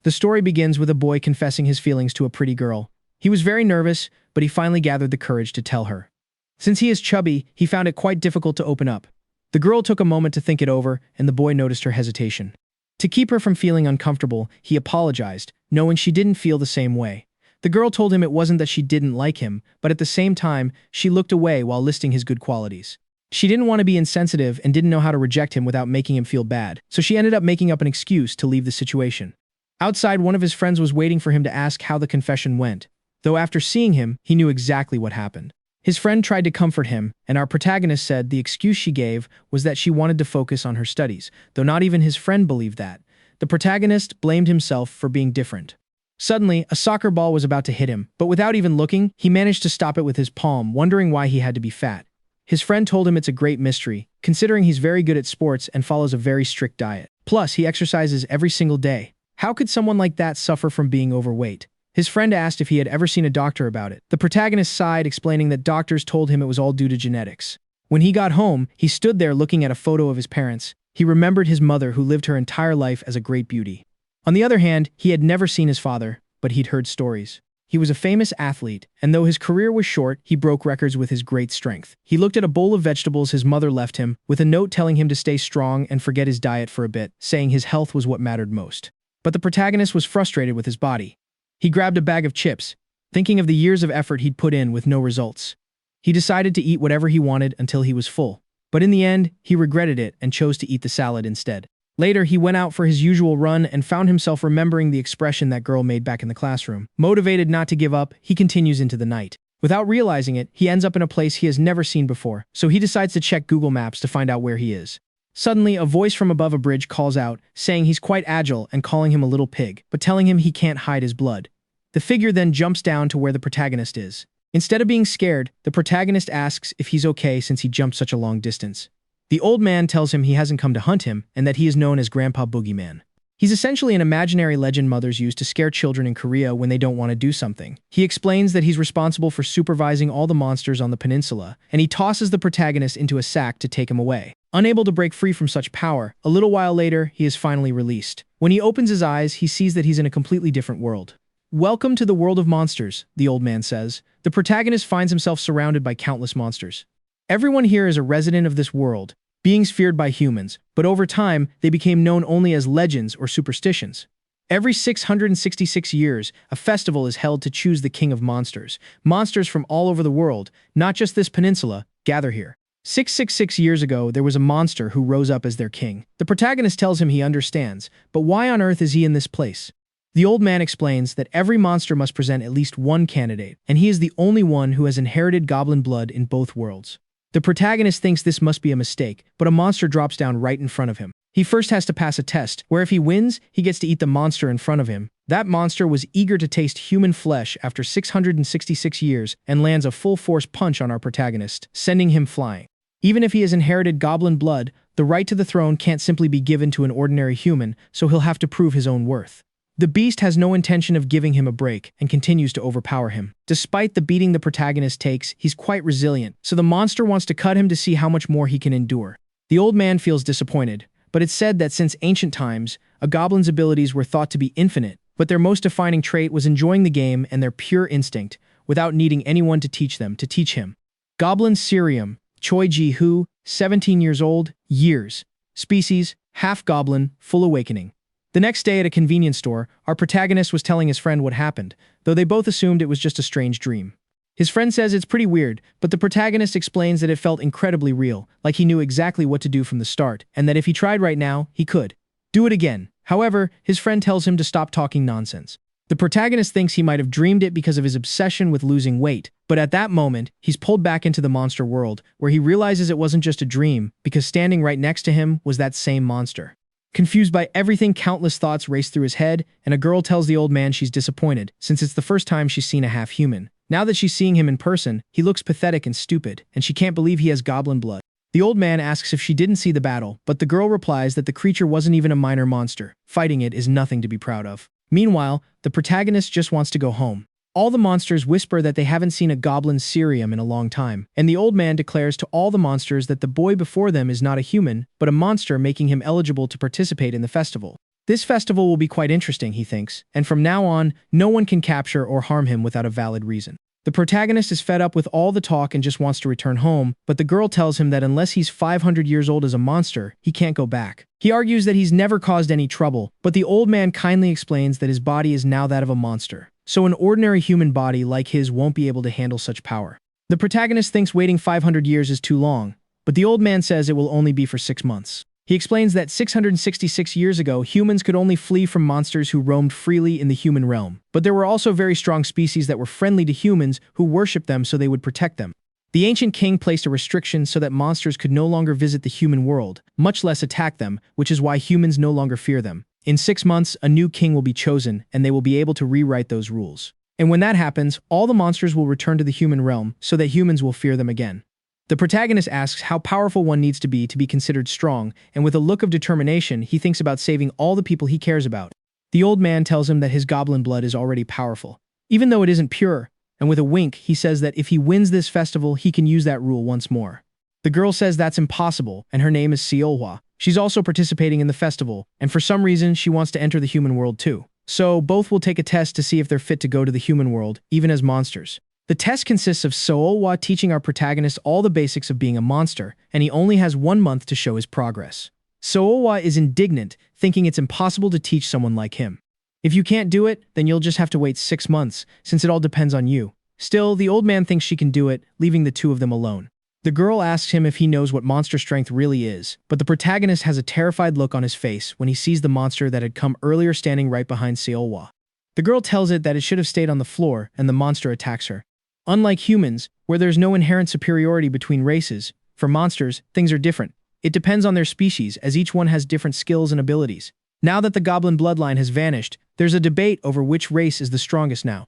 The story begins with a boy confessing his feelings to a pretty girl. He was very nervous, but he finally gathered the courage to tell her. Since he is chubby, he found it quite difficult to open up. The girl took a moment to think it over, and the boy noticed her hesitation. To keep her from feeling uncomfortable, he apologized, knowing she didn't feel the same way. The girl told him it wasn't that she didn't like him, but at the same time, she looked away while listing his good qualities. She didn't want to be insensitive and didn't know how to reject him without making him feel bad, so she ended up making up an excuse to leave the situation. Outside, one of his friends was waiting for him to ask how the confession went, though after seeing him, he knew exactly what happened. His friend tried to comfort him, and our protagonist said the excuse she gave was that she wanted to focus on her studies, though not even his friend believed that. The protagonist blamed himself for being different. Suddenly, a soccer ball was about to hit him, but without even looking, he managed to stop it with his palm, wondering why he had to be fat. His friend told him it's a great mystery, considering he's very good at sports and follows a very strict diet. Plus, he exercises every single day. How could someone like that suffer from being overweight? His friend asked if he had ever seen a doctor about it. The protagonist sighed, explaining that doctors told him it was all due to genetics. When he got home, he stood there looking at a photo of his parents. He remembered his mother who lived her entire life as a great beauty. On the other hand, he had never seen his father, but he'd heard stories. He was a famous athlete, and though his career was short, he broke records with his great strength. He looked at a bowl of vegetables his mother left him, with a note telling him to stay strong and forget his diet for a bit, saying his health was what mattered most. But the protagonist was frustrated with his body. He grabbed a bag of chips, thinking of the years of effort he'd put in with no results. He decided to eat whatever he wanted until he was full. But in the end, he regretted it and chose to eat the salad instead. Later, he went out for his usual run and found himself remembering the expression that girl made back in the classroom. Motivated not to give up, he continues into the night. Without realizing it, he ends up in a place he has never seen before, so he decides to check Google Maps to find out where he is. Suddenly, a voice from above a bridge calls out, saying he's quite agile and calling him a little pig, but telling him he can't hide his blood. The figure then jumps down to where the protagonist is. Instead of being scared, the protagonist asks if he's okay since he jumped such a long distance. The old man tells him he hasn't come to hunt him and that he is known as Grandpa Boogeyman. He's essentially an imaginary legend mothers use to scare children in Korea when they don't want to do something. He explains that he's responsible for supervising all the monsters on the peninsula, and he tosses the protagonist into a sack to take him away. Unable to break free from such power, a little while later, he is finally released. When he opens his eyes, he sees that he's in a completely different world. "Welcome to the world of monsters," the old man says. The protagonist finds himself surrounded by countless monsters. Everyone here is a resident of this world, beings feared by humans, but over time, they became known only as legends or superstitions. Every 666 years, a festival is held to choose the king of monsters. Monsters from all over the world, not just this peninsula, gather here. 666 years ago, there was a monster who rose up as their king. The protagonist tells him he understands, but why on earth is he in this place? The old man explains that every monster must present at least one candidate, and he is the only one who has inherited goblin blood in both worlds. The protagonist thinks this must be a mistake, but a monster drops down right in front of him. He first has to pass a test, where if he wins, he gets to eat the monster in front of him. That monster was eager to taste human flesh after 666 years and lands a full-force punch on our protagonist, sending him flying. Even if he has inherited goblin blood, the right to the throne can't simply be given to an ordinary human, so he'll have to prove his own worth. The beast has no intention of giving him a break and continues to overpower him. Despite the beating the protagonist takes, he's quite resilient, so the monster wants to cut him to see how much more he can endure. The old man feels disappointed, but it's said that since ancient times, a goblin's abilities were thought to be infinite, but their most defining trait was enjoying the game and their pure instinct, without needing anyone to teach him. Goblin Cerium, Choi Ji-hoo, 17 years old, years. Species, half-goblin, full awakening. The next day at a convenience store, our protagonist was telling his friend what happened, though they both assumed it was just a strange dream. His friend says it's pretty weird, but the protagonist explains that it felt incredibly real, like he knew exactly what to do from the start, and that if he tried right now, he could do it again. However, his friend tells him to stop talking nonsense. The protagonist thinks he might have dreamed it because of his obsession with losing weight, but at that moment, he's pulled back into the monster world, where he realizes it wasn't just a dream, because standing right next to him was that same monster. Confused by everything, countless thoughts race through his head, and a girl tells the old man she's disappointed, since it's the first time she's seen a half-human. Now that she's seeing him in person, he looks pathetic and stupid, and she can't believe he has goblin blood. The old man asks if she didn't see the battle, but the girl replies that the creature wasn't even a minor monster. Fighting it is nothing to be proud of. Meanwhile, the protagonist just wants to go home. All the monsters whisper that they haven't seen a goblin Cerium in a long time, and the old man declares to all the monsters that the boy before them is not a human, but a monster, making him eligible to participate in the festival. This festival will be quite interesting, he thinks, and from now on, no one can capture or harm him without a valid reason. The protagonist is fed up with all the talk and just wants to return home, but the girl tells him that unless he's 500 years old as a monster, he can't go back. He argues that he's never caused any trouble, but the old man kindly explains that his body is now that of a monster, so an ordinary human body like his won't be able to handle such power. The protagonist thinks waiting 500 years is too long, but the old man says it will only be for 6 months. He explains that 666 years ago, humans could only flee from monsters who roamed freely in the human realm. But there were also very strong species that were friendly to humans who worshipped them so they would protect them. The ancient king placed a restriction so that monsters could no longer visit the human world, much less attack them, which is why humans no longer fear them. In 6 months, a new king will be chosen, and they will be able to rewrite those rules. And when that happens, all the monsters will return to the human realm so that humans will fear them again. The protagonist asks how powerful one needs to be considered strong, and with a look of determination, he thinks about saving all the people he cares about. The old man tells him that his goblin blood is already powerful, even though it isn't pure, and with a wink, he says that if he wins this festival, he can use that rule once more. The girl says that's impossible, and her name is Seolhwa. She's also participating in the festival, and for some reason, she wants to enter the human world too. So both will take a test to see if they're fit to go to the human world, even as monsters. The test consists of Seolhwa teaching our protagonist all the basics of being a monster, and he only has 1 month to show his progress. Seolhwa is indignant, thinking it's impossible to teach someone like him. If you can't do it, then you'll just have to wait 6 months, since it all depends on you. Still, the old man thinks she can do it, leaving the two of them alone. The girl asks him if he knows what monster strength really is, but the protagonist has a terrified look on his face when he sees the monster that had come earlier standing right behind Seolhwa. The girl tells it that it should have stayed on the floor, and the monster attacks her. Unlike humans, where there's no inherent superiority between races, for monsters, things are different. It depends on their species, as each one has different skills and abilities. Now that the goblin bloodline has vanished, there's a debate over which race is the strongest now.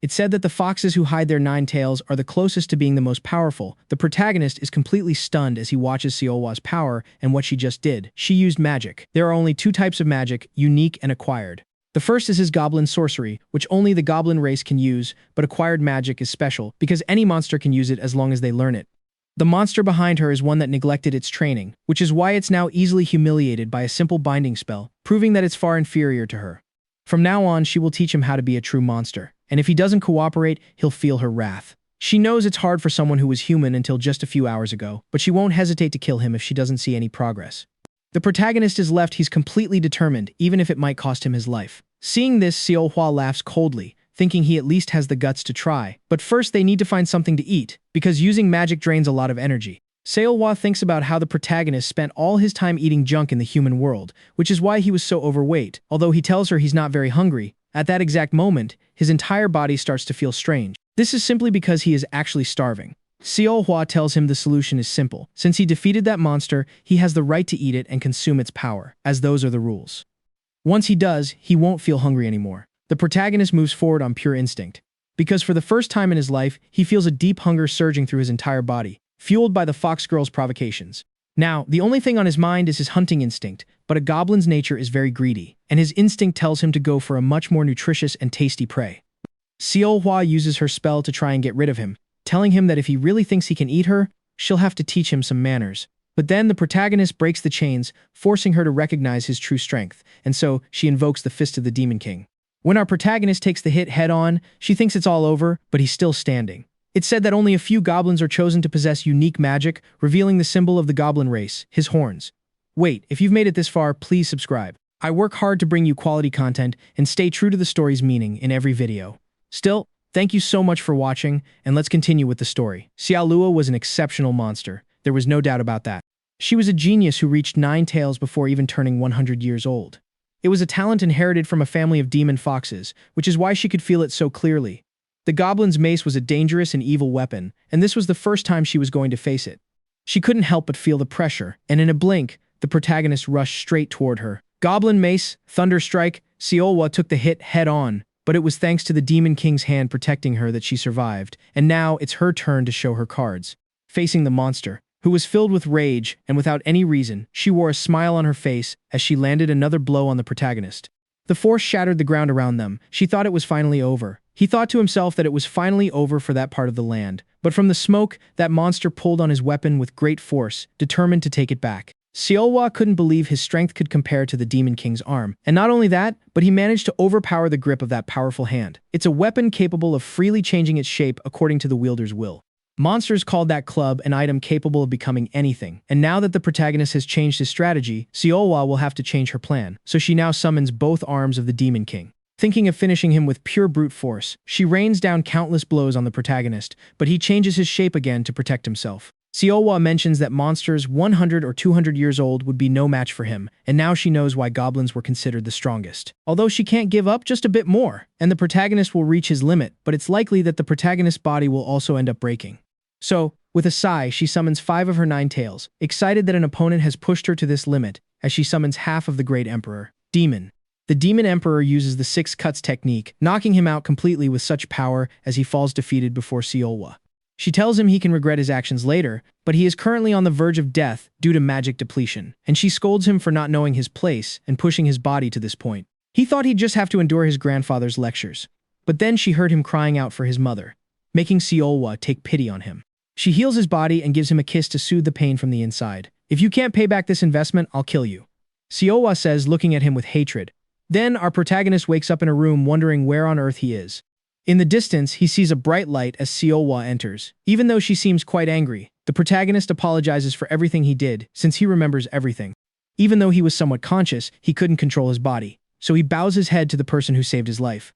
It's said that the foxes who hide their 9 tails are the closest to being the most powerful. The protagonist is completely stunned as he watches Seolhwa's power and what she just did. She used magic. There are only 2 types of magic, unique and acquired. The first is his goblin sorcery, which only the goblin race can use, but acquired magic is special, because any monster can use it as long as they learn it. The monster behind her is one that neglected its training, which is why it's now easily humiliated by a simple binding spell, proving that it's far inferior to her. From now on, she will teach him how to be a true monster, and if he doesn't cooperate, he'll feel her wrath. She knows it's hard for someone who was human until just a few hours ago, but she won't hesitate to kill him if she doesn't see any progress. The protagonist is left, he's completely determined, even if it might cost him his life. Seeing this, Seolhwa laughs coldly, thinking he at least has the guts to try. But first they need to find something to eat, because using magic drains a lot of energy. Seolhwa thinks about how the protagonist spent all his time eating junk in the human world, which is why he was so overweight. Although he tells her he's not very hungry, at that exact moment, his entire body starts to feel strange. This is simply because he is actually starving. Seolhwa tells him the solution is simple. Since he defeated that monster, he has the right to eat it and consume its power, as those are the rules. Once he does, he won't feel hungry anymore. The protagonist moves forward on pure instinct, because for the first time in his life, he feels a deep hunger surging through his entire body, fueled by the fox girl's provocations. Now, the only thing on his mind is his hunting instinct, but a goblin's nature is very greedy, and his instinct tells him to go for a much more nutritious and tasty prey. Seolhwa uses her spell to try and get rid of him, telling him that if he really thinks he can eat her, she'll have to teach him some manners. But then the protagonist breaks the chains, forcing her to recognize his true strength, and so she invokes the Fist of the Demon King. When our protagonist takes the hit head-on, she thinks it's all over, but he's still standing. It's said that only a few goblins are chosen to possess unique magic, revealing the symbol of the goblin race, his horns. Wait, if you've made it this far, please subscribe. I work hard to bring you quality content and stay true to the story's meaning in every video. Still, thank you so much for watching, and let's continue with the story. Xiaolua was an exceptional monster. There was no doubt about that. She was a genius who reached 9 tails before even turning 100 years old. It was a talent inherited from a family of demon foxes, which is why she could feel it so clearly. The goblin's mace was a dangerous and evil weapon, and this was the first time she was going to face it. She couldn't help but feel the pressure, and in a blink, the protagonist rushed straight toward her. Goblin mace, thunder strike, Seolhwa took the hit head-on, but it was thanks to the Demon King's hand protecting her that she survived, and now it's her turn to show her cards. Facing the monster, who was filled with rage, and without any reason, she wore a smile on her face as she landed another blow on the protagonist. The force shattered the ground around them. She thought it was finally over. He thought to himself that it was finally over for that part of the land. But from the smoke, that monster pulled on his weapon with great force, determined to take it back. Seolhwa couldn't believe his strength could compare to the Demon King's arm. And not only that, but he managed to overpower the grip of that powerful hand. It's a weapon capable of freely changing its shape according to the wielder's will. Monsters called that club an item capable of becoming anything. And now that the protagonist has changed his strategy, Seolhwa will have to change her plan. So she now summons both arms of the Demon King. Thinking of finishing him with pure brute force, she rains down countless blows on the protagonist, but he changes his shape again to protect himself. Seolhwa mentions that monsters 100 or 200 years old would be no match for him, and now she knows why goblins were considered the strongest. Although she can't give up just a bit more, and the protagonist will reach his limit, but it's likely that the protagonist's body will also end up breaking. So, with a sigh, she summons 5 of her 9 tails, excited that an opponent has pushed her to this limit, as she summons half of the Great Emperor, Demon. The Demon Emperor uses the 6 cuts technique, knocking him out completely with such power as he falls defeated before Seolhwa. She tells him he can regret his actions later, but he is currently on the verge of death due to magic depletion, and she scolds him for not knowing his place and pushing his body to this point. He thought he'd just have to endure his grandfather's lectures. But then she heard him crying out for his mother, making Seolhwa take pity on him. She heals his body and gives him a kiss to soothe the pain from the inside. "If you can't pay back this investment, I'll kill you," Seolhwa says, looking at him with hatred. Then our protagonist wakes up in a room wondering where on earth he is. In the distance, he sees a bright light as Seolhwa enters. Even though she seems quite angry, the protagonist apologizes for everything he did, since he remembers everything. Even though he was somewhat conscious, he couldn't control his body, so he bows his head to the person who saved his life.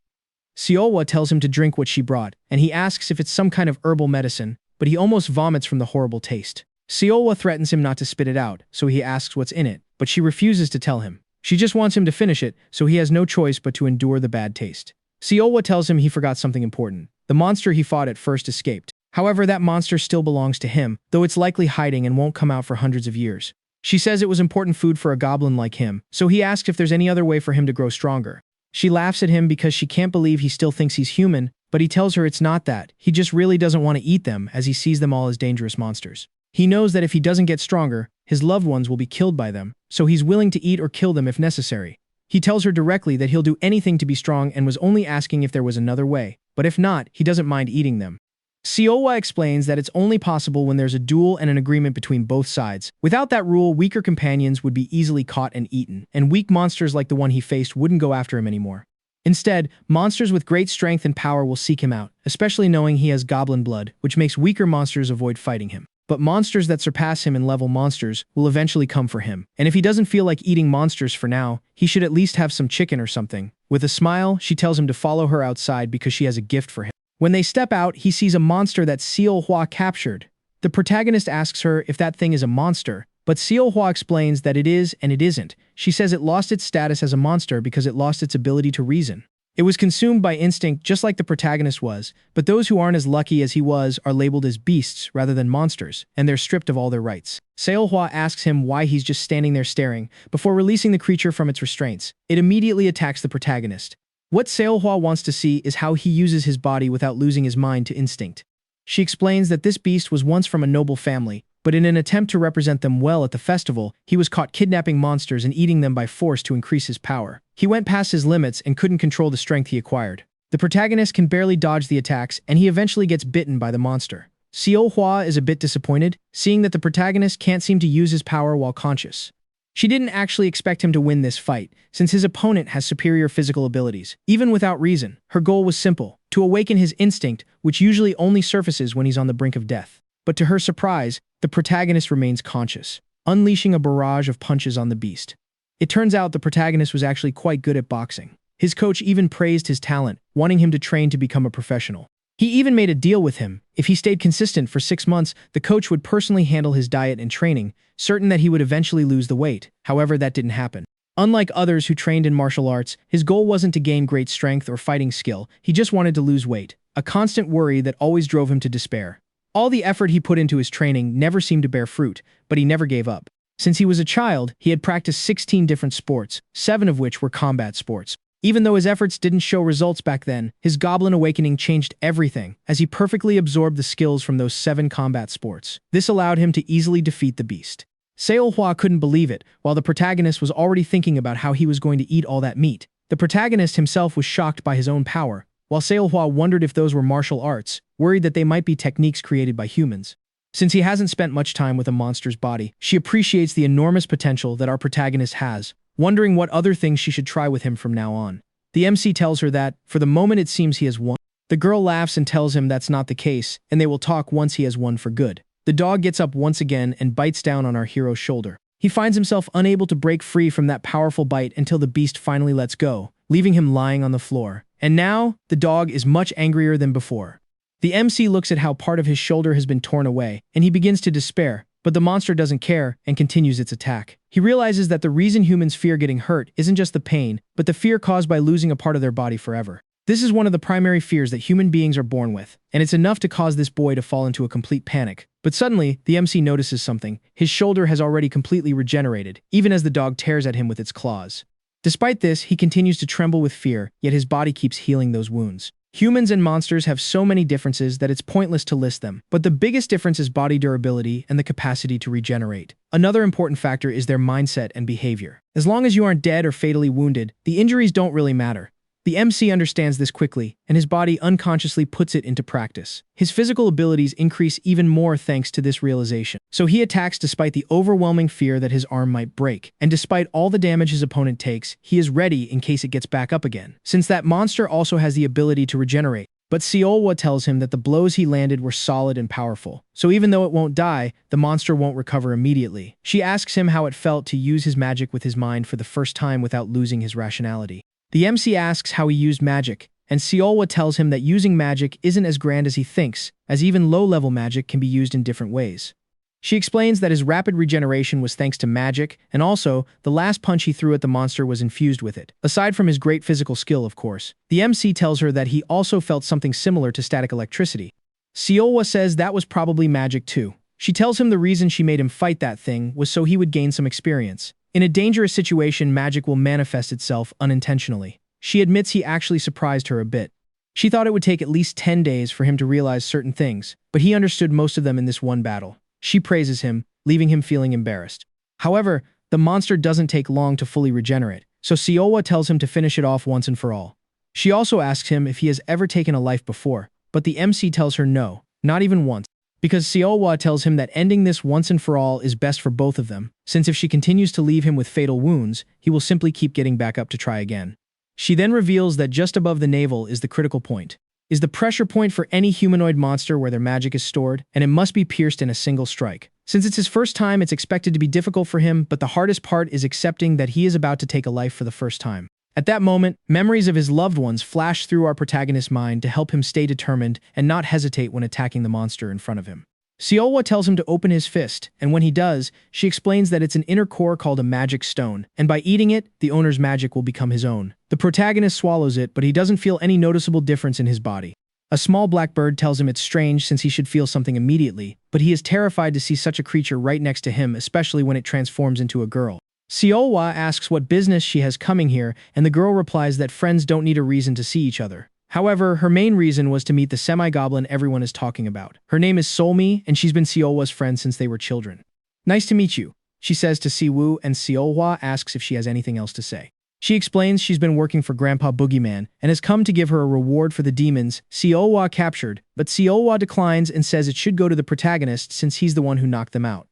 Seolhwa tells him to drink what she brought, and he asks if it's some kind of herbal medicine, but he almost vomits from the horrible taste. Seolhwa threatens him not to spit it out, so he asks what's in it, but she refuses to tell him. She just wants him to finish it, so he has no choice but to endure the bad taste. Seolhwa tells him he forgot something important. The monster he fought at first escaped. However, that monster still belongs to him, though it's likely hiding and won't come out for hundreds of years. She says it was important food for a goblin like him, so he asks if there's any other way for him to grow stronger. She laughs at him because she can't believe he still thinks he's human, but he tells her it's not that. He just really doesn't want to eat them as he sees them all as dangerous monsters. He knows that if he doesn't get stronger, his loved ones will be killed by them, so he's willing to eat or kill them if necessary. He tells her directly that he'll do anything to be strong and was only asking if there was another way, but if not, he doesn't mind eating them. Seolhwa explains that it's only possible when there's a duel and an agreement between both sides. Without that rule, weaker companions would be easily caught and eaten, and weak monsters like the one he faced wouldn't go after him anymore. Instead, monsters with great strength and power will seek him out, especially knowing he has goblin blood, which makes weaker monsters avoid fighting him. But monsters that surpass him in level monsters will eventually come for him. And if he doesn't feel like eating monsters for now, he should at least have some chicken or something. With a smile, she tells him to follow her outside because she has a gift for him. When they step out, he sees a monster that Seolhwa captured. The protagonist asks her if that thing is a monster, but Seolhwa explains that it is and it isn't. She says it lost its status as a monster because it lost its ability to reason. It was consumed by instinct just like the protagonist was, but those who aren't as lucky as he was are labeled as beasts rather than monsters, and they're stripped of all their rights. Seolhwa asks him why he's just standing there staring, before releasing the creature from its restraints. It immediately attacks the protagonist. What Seolhwa wants to see is how he uses his body without losing his mind to instinct. She explains that this beast was once from a noble family, but in an attempt to represent them well at the festival, he was caught kidnapping monsters and eating them by force to increase his power. He went past his limits and couldn't control the strength he acquired. The protagonist can barely dodge the attacks, and he eventually gets bitten by the monster. Seolhwa is a bit disappointed, seeing that the protagonist can't seem to use his power while conscious. She didn't actually expect him to win this fight, since his opponent has superior physical abilities. Even without reason, her goal was simple: to awaken his instinct, which usually only surfaces when he's on the brink of death. But to her surprise, the protagonist remains conscious, unleashing a barrage of punches on the beast. It turns out the protagonist was actually quite good at boxing. His coach even praised his talent, wanting him to train to become a professional. He even made a deal with him. If he stayed consistent for 6 months, the coach would personally handle his diet and training, certain that he would eventually lose the weight. However, that didn't happen. Unlike others who trained in martial arts, his goal wasn't to gain great strength or fighting skill. He just wanted to lose weight, a constant worry that always drove him to despair. All the effort he put into his training never seemed to bear fruit, but he never gave up. Since he was a child, he had practiced 16 different sports, 7 of which were combat sports. Even though his efforts didn't show results back then, his Goblin Awakening changed everything, as he perfectly absorbed the skills from those 7 combat sports. This allowed him to easily defeat the beast. Seolhwa couldn't believe it, while the protagonist was already thinking about how he was going to eat all that meat. The protagonist himself was shocked by his own power, while Seolhwa wondered if those were martial arts, worried that they might be techniques created by humans. Since he hasn't spent much time with a monster's body, she appreciates the enormous potential that our protagonist has, wondering what other things she should try with him from now on. The MC tells her that, for the moment it seems he has won. The girl laughs and tells him that's not the case, and they will talk once he has won for good. The dog gets up once again and bites down on our hero's shoulder. He finds himself unable to break free from that powerful bite until the beast finally lets go, leaving him lying on the floor. And now, the dog is much angrier than before. The MC looks at how part of his shoulder has been torn away, and he begins to despair, but the monster doesn't care and continues its attack. He realizes that the reason humans fear getting hurt isn't just the pain, but the fear caused by losing a part of their body forever. This is one of the primary fears that human beings are born with, and it's enough to cause this boy to fall into a complete panic. But suddenly, the MC notices something. His shoulder has already completely regenerated, even as the dog tears at him with its claws. Despite this, he continues to tremble with fear, yet his body keeps healing those wounds. Humans and monsters have so many differences that it's pointless to list them, but the biggest difference is body durability and the capacity to regenerate. Another important factor is their mindset and behavior. As long as you aren't dead or fatally wounded, the injuries don't really matter. The MC understands this quickly, and his body unconsciously puts it into practice. His physical abilities increase even more thanks to this realization. So he attacks despite the overwhelming fear that his arm might break, and despite all the damage his opponent takes, he is ready in case it gets back up again, since that monster also has the ability to regenerate. But Seolwa tells him that the blows he landed were solid and powerful, so even though it won't die, the monster won't recover immediately. She asks him how it felt to use his magic with his mind for the first time without losing his rationality. The MC asks how he used magic, and Seolwa tells him that using magic isn't as grand as he thinks, as even low-level magic can be used in different ways. She explains that his rapid regeneration was thanks to magic, and also, the last punch he threw at the monster was infused with it. Aside from his great physical skill, of course, the MC tells her that he also felt something similar to static electricity. Seolwa says that was probably magic too. She tells him the reason she made him fight that thing was so he would gain some experience. In a dangerous situation, magic will manifest itself unintentionally. She admits he actually surprised her a bit. She thought it would take at least 10 days for him to realize certain things, but he understood most of them in this one battle. She praises him, leaving him feeling embarrassed. However, the monster doesn't take long to fully regenerate, so Seolwa tells him to finish it off once and for all. She also asks him if he has ever taken a life before, but the MC tells her no, not even once. Because Seolwa tells him that ending this once and for all is best for both of them, since if she continues to leave him with fatal wounds, he will simply keep getting back up to try again. She then reveals that just above the navel is the critical point, is the pressure point for any humanoid monster where their magic is stored, and it must be pierced in a single strike. Since it's his first time, it's expected to be difficult for him, but the hardest part is accepting that he is about to take a life for the first time. At that moment, memories of his loved ones flash through our protagonist's mind to help him stay determined and not hesitate when attacking the monster in front of him. Seolwa tells him to open his fist, and when he does, she explains that it's an inner core called a magic stone, and by eating it, the owner's magic will become his own. The protagonist swallows it, but he doesn't feel any noticeable difference in his body. A small black bird tells him it's strange since he should feel something immediately, but he is terrified to see such a creature right next to him, especially when it transforms into a girl. Seolwa asks what business she has coming here, and the girl replies that friends don't need a reason to see each other. However, her main reason was to meet the semi-goblin everyone is talking about. Her name is Solmi, and she's been Seolwa's friend since they were children. Nice to meet you, she says to Siwoo, and Seolwa asks if she has anything else to say. She explains she's been working for Grandpa Boogeyman and has come to give her a reward for the demons Seolwa captured, but Seolwa declines and says it should go to the protagonist since he's the one who knocked them out.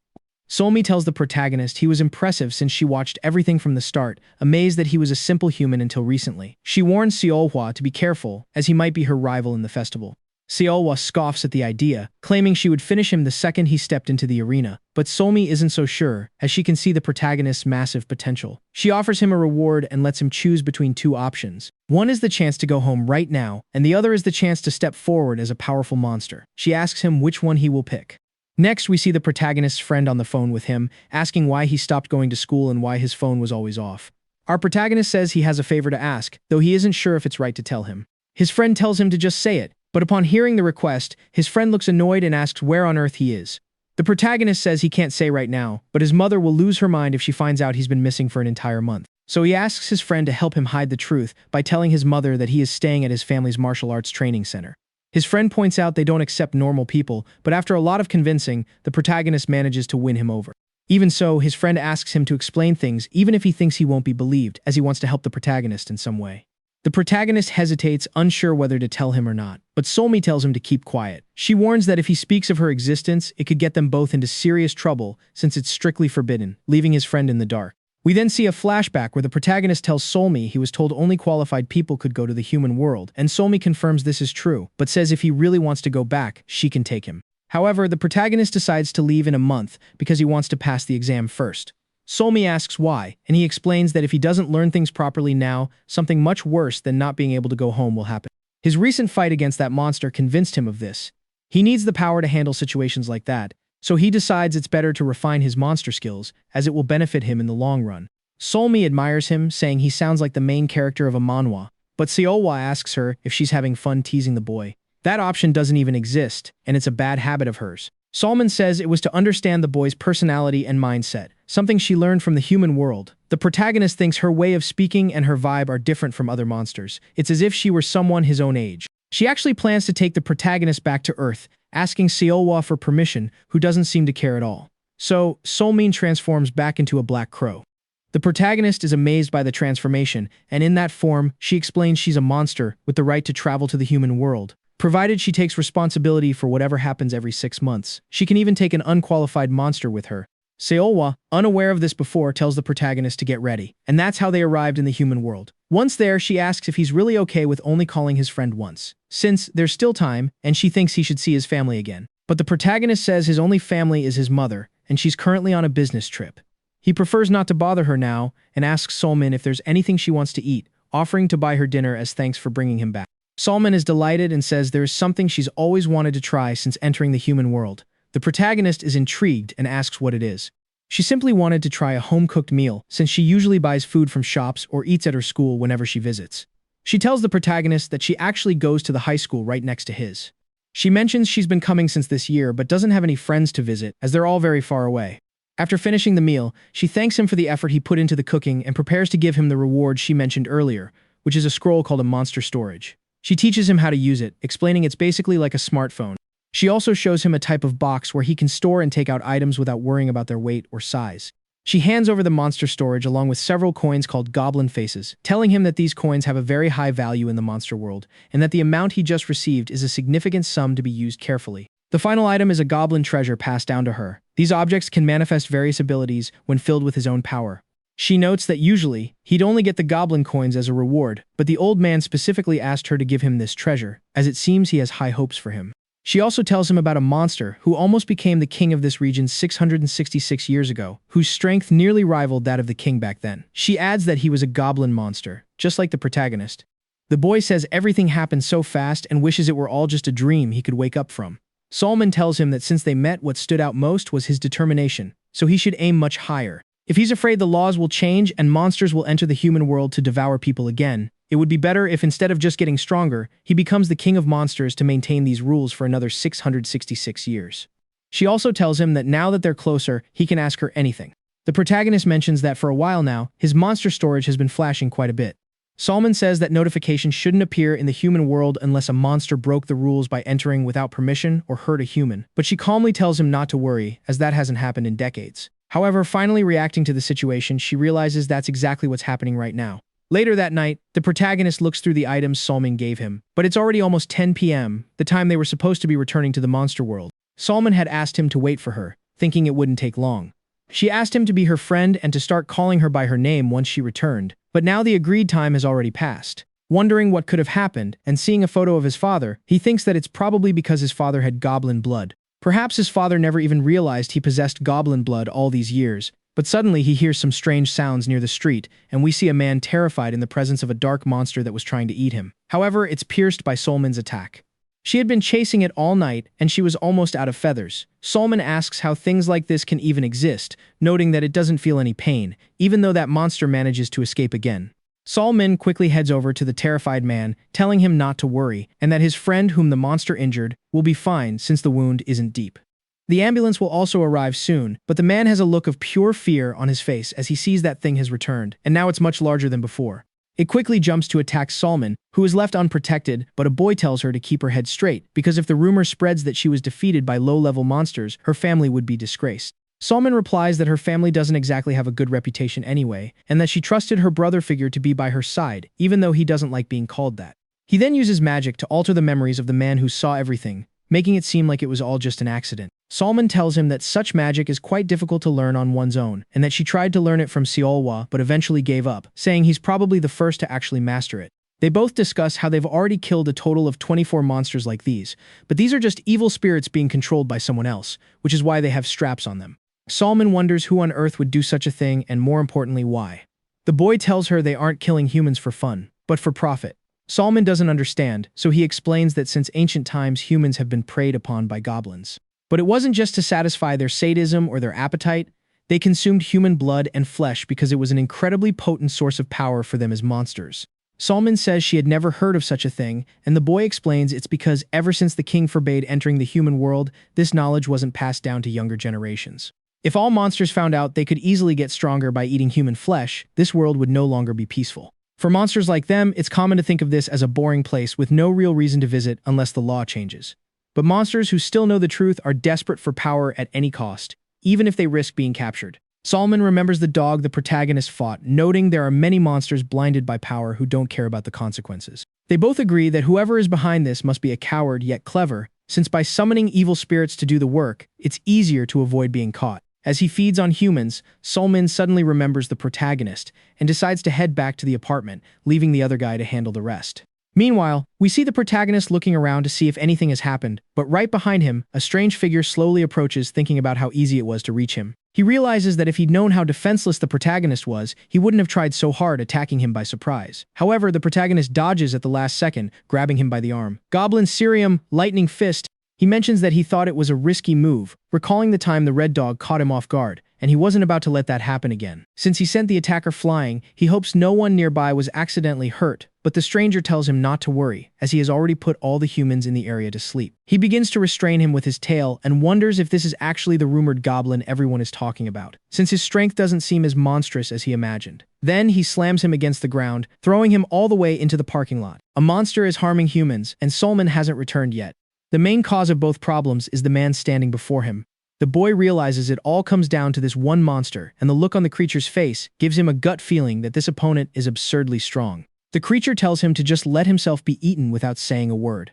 Solmi tells the protagonist he was impressive since she watched everything from the start, amazed that he was a simple human until recently. She warns Seolwa to be careful, as he might be her rival in the festival. Seolwa scoffs at the idea, claiming she would finish him the second he stepped into the arena, but Solmi isn't so sure, as she can see the protagonist's massive potential. She offers him a reward and lets him choose between two options. One is the chance to go home right now, and the other is the chance to step forward as a powerful monster. She asks him which one he will pick. Next, we see the protagonist's friend on the phone with him, asking why he stopped going to school and why his phone was always off. Our protagonist says he has a favor to ask, though he isn't sure if it's right to tell him. His friend tells him to just say it, but upon hearing the request, his friend looks annoyed and asks where on earth he is. The protagonist says he can't say right now, but his mother will lose her mind if she finds out he's been missing for an entire month. So he asks his friend to help him hide the truth by telling his mother that he is staying at his family's martial arts training center. His friend points out they don't accept normal people, but after a lot of convincing, the protagonist manages to win him over. Even so, his friend asks him to explain things even if he thinks he won't be believed, as he wants to help the protagonist in some way. The protagonist hesitates, unsure whether to tell him or not, but Solmi tells him to keep quiet. She warns that if he speaks of her existence, it could get them both into serious trouble since it's strictly forbidden, leaving his friend in the dark. We then see a flashback where the protagonist tells Solmi he was told only qualified people could go to the human world, and Solmi confirms this is true, but says if he really wants to go back, she can take him. However, the protagonist decides to leave in a month because he wants to pass the exam first. Solmi asks why, and he explains that if he doesn't learn things properly now, something much worse than not being able to go home will happen. His recent fight against that monster convinced him of this. He needs the power to handle situations like that, so he decides it's better to refine his monster skills, as it will benefit him in the long run. Solmi admires him, saying he sounds like the main character of a manhwa, but Seowa asks her if she's having fun teasing the boy. That option doesn't even exist, and it's a bad habit of hers. Solman says it was to understand the boy's personality and mindset, something she learned from the human world. The protagonist thinks her way of speaking and her vibe are different from other monsters. It's as if she were someone his own age. She actually plans to take the protagonist back to Earth, asking Seowa for permission, who doesn't seem to care at all. So, Solmin transforms back into a black crow. The protagonist is amazed by the transformation, and in that form, she explains she's a monster with the right to travel to the human world, provided she takes responsibility for whatever happens every 6 months. She can even take an unqualified monster with her. Seowa, unaware of this before, tells the protagonist to get ready, and that's how they arrived in the human world. Once there, she asks if he's really okay with only calling his friend once, since there's still time, and she thinks he should see his family again. But the protagonist says his only family is his mother, and she's currently on a business trip. He prefers not to bother her now, and asks Solmin if there's anything she wants to eat, offering to buy her dinner as thanks for bringing him back. Solman is delighted and says there is something she's always wanted to try since entering the human world. The protagonist is intrigued and asks what it is. She simply wanted to try a home-cooked meal, since she usually buys food from shops or eats at her school whenever she visits. She tells the protagonist that she actually goes to the high school right next to his. She mentions she's been coming since this year but doesn't have any friends to visit, as they're all very far away. After finishing the meal, she thanks him for the effort he put into the cooking and prepares to give him the reward she mentioned earlier, which is a scroll called a monster storage. She teaches him how to use it, explaining it's basically like a smartphone. She also shows him a type of box where he can store and take out items without worrying about their weight or size. She hands over the monster storage along with several coins called goblin faces, telling him that these coins have a very high value in the monster world, and that the amount he just received is a significant sum to be used carefully. The final item is a goblin treasure passed down to her. These objects can manifest various abilities when filled with his own power. She notes that usually, he'd only get the goblin coins as a reward, but the old man specifically asked her to give him this treasure, as it seems he has high hopes for him. She also tells him about a monster who almost became the king of this region 666 years ago, whose strength nearly rivaled that of the king back then. She adds that he was a goblin monster, just like the protagonist. The boy says everything happened so fast and wishes it were all just a dream he could wake up from. Solman tells him that since they met, what stood out most was his determination, so he should aim much higher. If he's afraid the laws will change and monsters will enter the human world to devour people again, it would be better if instead of just getting stronger, he becomes the king of monsters to maintain these rules for another 666 years. She also tells him that now that they're closer, he can ask her anything. The protagonist mentions that for a while now, his monster storage has been flashing quite a bit. Solman says that notifications shouldn't appear in the human world unless a monster broke the rules by entering without permission or hurt a human, but she calmly tells him not to worry, as that hasn't happened in decades. However, finally reacting to the situation, she realizes that's exactly what's happening right now. Later that night, the protagonist looks through the items Solman gave him, but it's already almost 10 p.m., the time they were supposed to be returning to the monster world. Solman had asked him to wait for her, thinking it wouldn't take long. She asked him to be her friend and to start calling her by her name once she returned, but now the agreed time has already passed. Wondering what could have happened, and seeing a photo of his father, he thinks that it's probably because his father had goblin blood. Perhaps his father never even realized he possessed goblin blood all these years, but suddenly he hears some strange sounds near the street, and we see a man terrified in the presence of a dark monster that was trying to eat him. However, it's pierced by Solman's attack. She had been chasing it all night, and she was almost out of feathers. Solman asks how things like this can even exist, noting that it doesn't feel any pain, even though that monster manages to escape again. Solman quickly heads over to the terrified man, telling him not to worry, and that his friend whom the monster injured will be fine since the wound isn't deep. The ambulance will also arrive soon, but the man has a look of pure fear on his face as he sees that thing has returned, and now it's much larger than before. It quickly jumps to attack Solman, who is left unprotected, but a boy tells her to keep her head straight, because if the rumor spreads that she was defeated by low-level monsters, her family would be disgraced. Salman replies that her family doesn't exactly have a good reputation anyway, and that she trusted her brother figure to be by her side, even though he doesn't like being called that. He then uses magic to alter the memories of the man who saw everything, making it seem like it was all just an accident. Salman tells him that such magic is quite difficult to learn on one's own, and that she tried to learn it from Seolwa but eventually gave up, saying he's probably the first to actually master it. They both discuss how they've already killed a total of 24 monsters like these, but these are just evil spirits being controlled by someone else, which is why they have straps on them. Salman wonders who on earth would do such a thing and more importantly why. The boy tells her they aren't killing humans for fun, but for profit. Salman doesn't understand, so he explains that since ancient times humans have been preyed upon by goblins. But it wasn't just to satisfy their sadism or their appetite, they consumed human blood and flesh because it was an incredibly potent source of power for them as monsters. Salman says she had never heard of such a thing, and the boy explains it's because ever since the king forbade entering the human world, this knowledge wasn't passed down to younger generations. If all monsters found out they could easily get stronger by eating human flesh, this world would no longer be peaceful. For monsters like them, it's common to think of this as a boring place with no real reason to visit unless the law changes. But monsters who still know the truth are desperate for power at any cost, even if they risk being captured. Salman remembers the dog the protagonist fought, noting there are many monsters blinded by power who don't care about the consequences. They both agree that whoever is behind this must be a coward yet clever, since by summoning evil spirits to do the work, it's easier to avoid being caught. As he feeds on humans, Salman suddenly remembers the protagonist and decides to head back to the apartment, leaving the other guy to handle the rest. Meanwhile, we see the protagonist looking around to see if anything has happened, but right behind him, a strange figure slowly approaches, thinking about how easy it was to reach him. He realizes that if he'd known how defenseless the protagonist was, he wouldn't have tried so hard attacking him by surprise. However, the protagonist dodges at the last second, grabbing him by the arm. Goblin Cerium, Lightning Fist. He mentions that he thought it was a risky move, recalling the time the red dog caught him off guard, and he wasn't about to let that happen again. Since he sent the attacker flying, he hopes no one nearby was accidentally hurt, but the stranger tells him not to worry, as he has already put all the humans in the area to sleep. He begins to restrain him with his tail and wonders if this is actually the rumored goblin everyone is talking about, since his strength doesn't seem as monstrous as he imagined. Then he slams him against the ground, throwing him all the way into the parking lot. A monster is harming humans, and Salman hasn't returned yet. The main cause of both problems is the man standing before him. The boy realizes it all comes down to this one monster, and the look on the creature's face gives him a gut feeling that this opponent is absurdly strong. The creature tells him to just let himself be eaten without saying a word.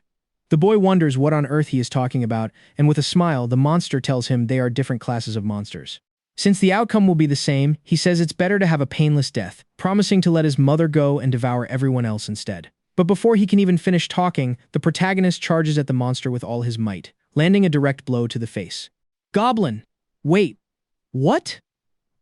The boy wonders what on earth he is talking about, and with a smile, the monster tells him they are different classes of monsters. Since the outcome will be the same, he says it's better to have a painless death, promising to let his mother go and devour everyone else instead. But before he can even finish talking, the protagonist charges at the monster with all his might, landing a direct blow to the face. Goblin! Wait, what?